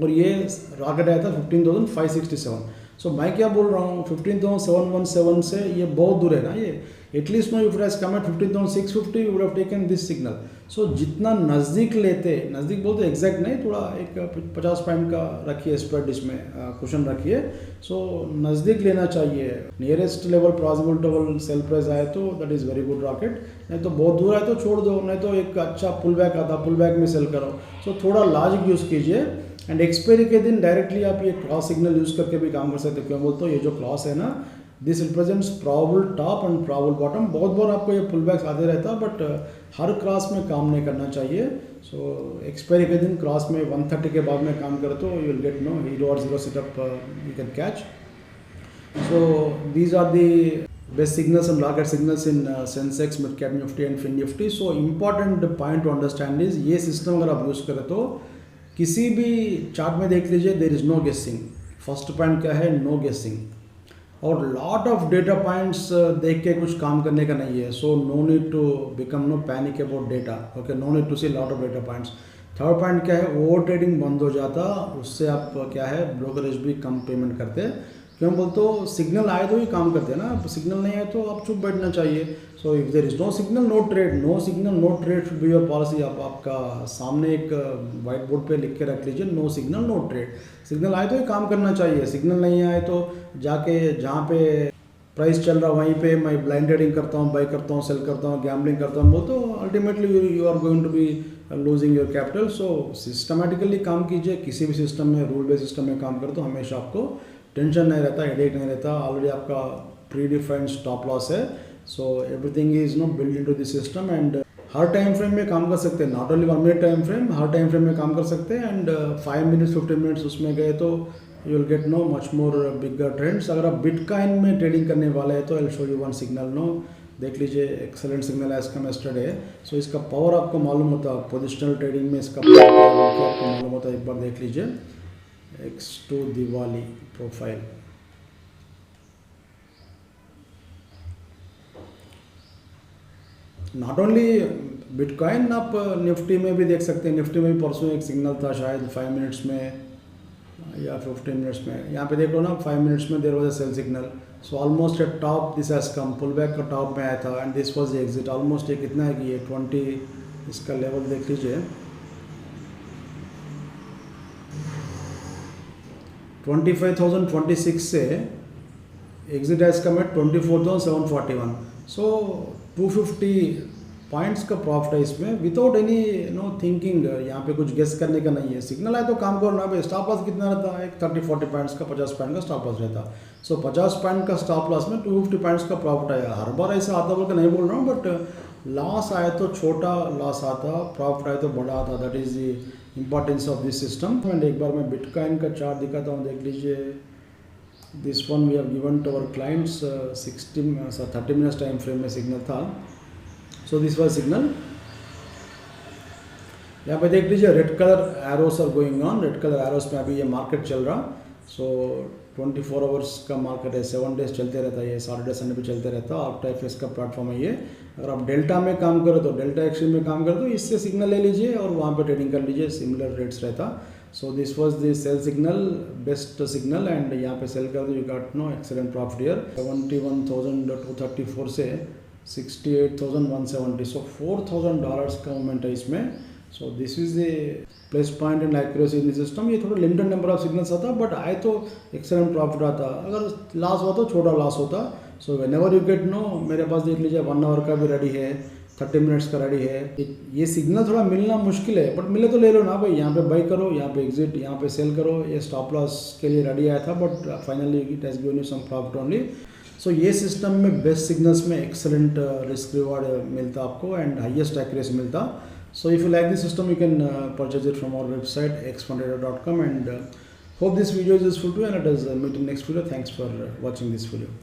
और ये रॉकेट आया था 15,567. सो मैं क्या बोल रहा हूँ 15,717 से ये बहुत दूर है ना. ये at least no if it has come at 15,650 would have taken this signal. So जितना नज़दीक लेते, नज़दीक बोलते एग्जैक्ट नहीं, थोड़ा एक 50 पॉइंट का रखिए स्प्रेड, इसमें क्वेश्चन रखिए. सो नज़दीक लेना चाहिए. Nearest level possible level sale price आए तो that is very good rocket. नहीं तो बहुत दूर आए तो छोड़ दो, नहीं तो एक अच्छा पुल बैक आता, पुल बैक में सेल करो. सो थोड़ा लॉजिक यूज़ कीजिए. एंड एक्सपायरी के दिन डायरेक्टली आप ये क्रॉस सिग्नल यूज़ करके भी काम कर सकते. क्यों बोलते हो ये जो क्रॉस है ना, this represents probable top and probable bottom. बहुत बार आपको ये पुल बैक्स आते रहता है, बट हर क्रॉस में काम नहीं करना चाहिए. सो एक्सपायरी के दिन क्रॉस में 130 के बाद में काम करे तो you will get no hero और zero setup you can catch. So these are the best signals and rocket signals in Sensex, mid cap Nifty and Fin Nifty. So important point to understand is ये सिस्टम अगर आप यूज़ करें तो किसी भी चार्ट में देख लीजिए देर इज़ नो गेसिंग. फर्स्ट पॉइंट क्या है, नो गेसिंग. और लॉट ऑफ डेटा पॉइंट्स देख के कुछ काम करने का नहीं है. So no need to become no panic about data. Okay, no need to see lot of data points. Third point क्या है, ओवर ट्रेडिंग बंद हो जाता, उससे आप क्या है ब्रोकरेज भी कम पेमेंट करते. क्यों बोलते हो सिग्नल आए तो ही काम करते हैं ना, सिग्नल नहीं आए तो आप चुप बैठना चाहिए. So if there is no signal no trade, no signal no trade should be your policy. आप आपका सामने एक वाइट बोर्ड पे लिख के रख लीजिए no signal no trade. Signal आए तो ही काम करना चाहिए, सिग्नल नहीं आए तो जाके जहाँ पे प्राइस चल रहा वहीं पे मैं ब्लाइंड ट्रेडिंग करता हूँ, बाई करता हूँ, सेल करता हूँ, गैम्बलिंग करता हूँ, वो तो ultimately you are going to be losing your capital. So systematically काम कीजिए. किसी भी सिस्टम में, रूल बेस्ड सिस्टम में काम करो तो हमेशा आपको टेंशन नहीं रहता, हेडेक नहीं रहता. ऑलरेडी आपका प्री डिफाइंड स्टॉप लॉस है. सो everything is know build into this system. And her time frame में काम कर सकते हैं, not only 1 minute time frame, her time frame में काम कर सकते हैं. एंड 5 मिनट्स 15 मिनट्स उसमें गए तो you will get no much more bigger trends. अगर आप बिटकॉइन में ट्रेडिंग करने वाले हैं तो I will show you one signal. No देख लीजिए एक्सेलेंट सिग्नल है इसका यस्टरडे. सो इसका पावर आपको मालूम होता है, पोजिशनल ट्रेडिंग में इसका पावर आपको मालूम होता है. एक बार देख लीजिए X2 Diwali profile. Not only bitcoin, आप निफ्टी में भी देख सकते हैं. निफ्टी में भी परसों एक सिग्नल था शायद 5 मिनट्स में या 15 मिनट्स में. यहाँ पे देख लो ना 5 मिनट्स में there was a sell signal. So almost at top this has come, pull back का टॉप में आया था and this was exit. Almost ये कितना है कि ये 20 इसका लेवल देख लीजिए 25,026 से exit has come at 24,741. So 250 points का प्रॉफिट है इसमें विदाउट एनी थिंकिंग. यहाँ पे कुछ गेस करने का नहीं है. सिग्नल आए तो काम करो ना भाई. स्टॉप लॉस कितना रहता है? एक 30-40 पॉइंट्स का 50 पॉइंट का स्टॉप लॉस रहता. सो 50 पॉइंट का स्टॉप लॉस में 250 पॉइंट्स का प्रॉफिट आया. हर बार ऐसा आता बोल के नहीं बोल रहा हूँ, बट लॉस आए तो छोटा लॉस आता, प्रॉफिट आए तो बड़ा आता. That is the importance of this system. And एक बार मैं बिटकॉइन का चार्ट दिखाता हूँ, देख लीजिए. This one we have given to our clients. 30 minutes time frame में सिग्नल था. So this was signal. यहाँ पे देख लीजिए red colour arrows are going on. Red colour arrows में अभी ये मार्केट चल रहा. सो 24 आवर्स का मार्केट है, 7 डेज चलते रहता है. ये सैटरडे संडे भी चलते रहता है. ऑक्टाएफएक्स का प्लेटफॉर्म है ये. अगर आप डेल्टा में काम करो तो डेल्टा एक्सचेंज में काम करो तो इससे सिग्नल ले लीजिए और वहाँ पे ट्रेडिंग कर लीजिए. सिमिलर रेट्स रहता. So this was the sell signal, best signal. And यहाँ पे सेल कर दो, you got no excellent profit here. 71,234 से 68,170. सो $4,000 का मूवमेंट है इसमें. So this is the plus point and accuracy in system. ये थोड़ा लिमिटेड नंबर ऑफ सिग्नल्स आता बट आए तो एक्सेलेंट प्रॉफिट आता. अगर लॉस हुआ तो छोटा लॉस होता. So whenever you get no, मेरे पास देख लीजिए 1 आवर का भी रेडी है, 30 मिनट्स का रेडी है. ये सिग्नल थोड़ा मिलना मुश्किल है बट मिले तो ले लो ना भाई. यहाँ पे बाई करो, यहाँ पे एग्जिट, यहाँ पे सेल करो. ये स्टॉप लॉस के लिए रेडी आया था but finally it has given you some profit only. So ये सिस्टम में बेस्ट सिग्नल्स में एक्सेलेंट रिस्क रिवॉर्ड मिलता आपको एंड हाईएस्ट एक्यूरेसी मिलता. So if you like this system, you can purchase it from our website xfundrader.com, and hope this video is useful to you, and let us meet in next video. Thanks for watching this video.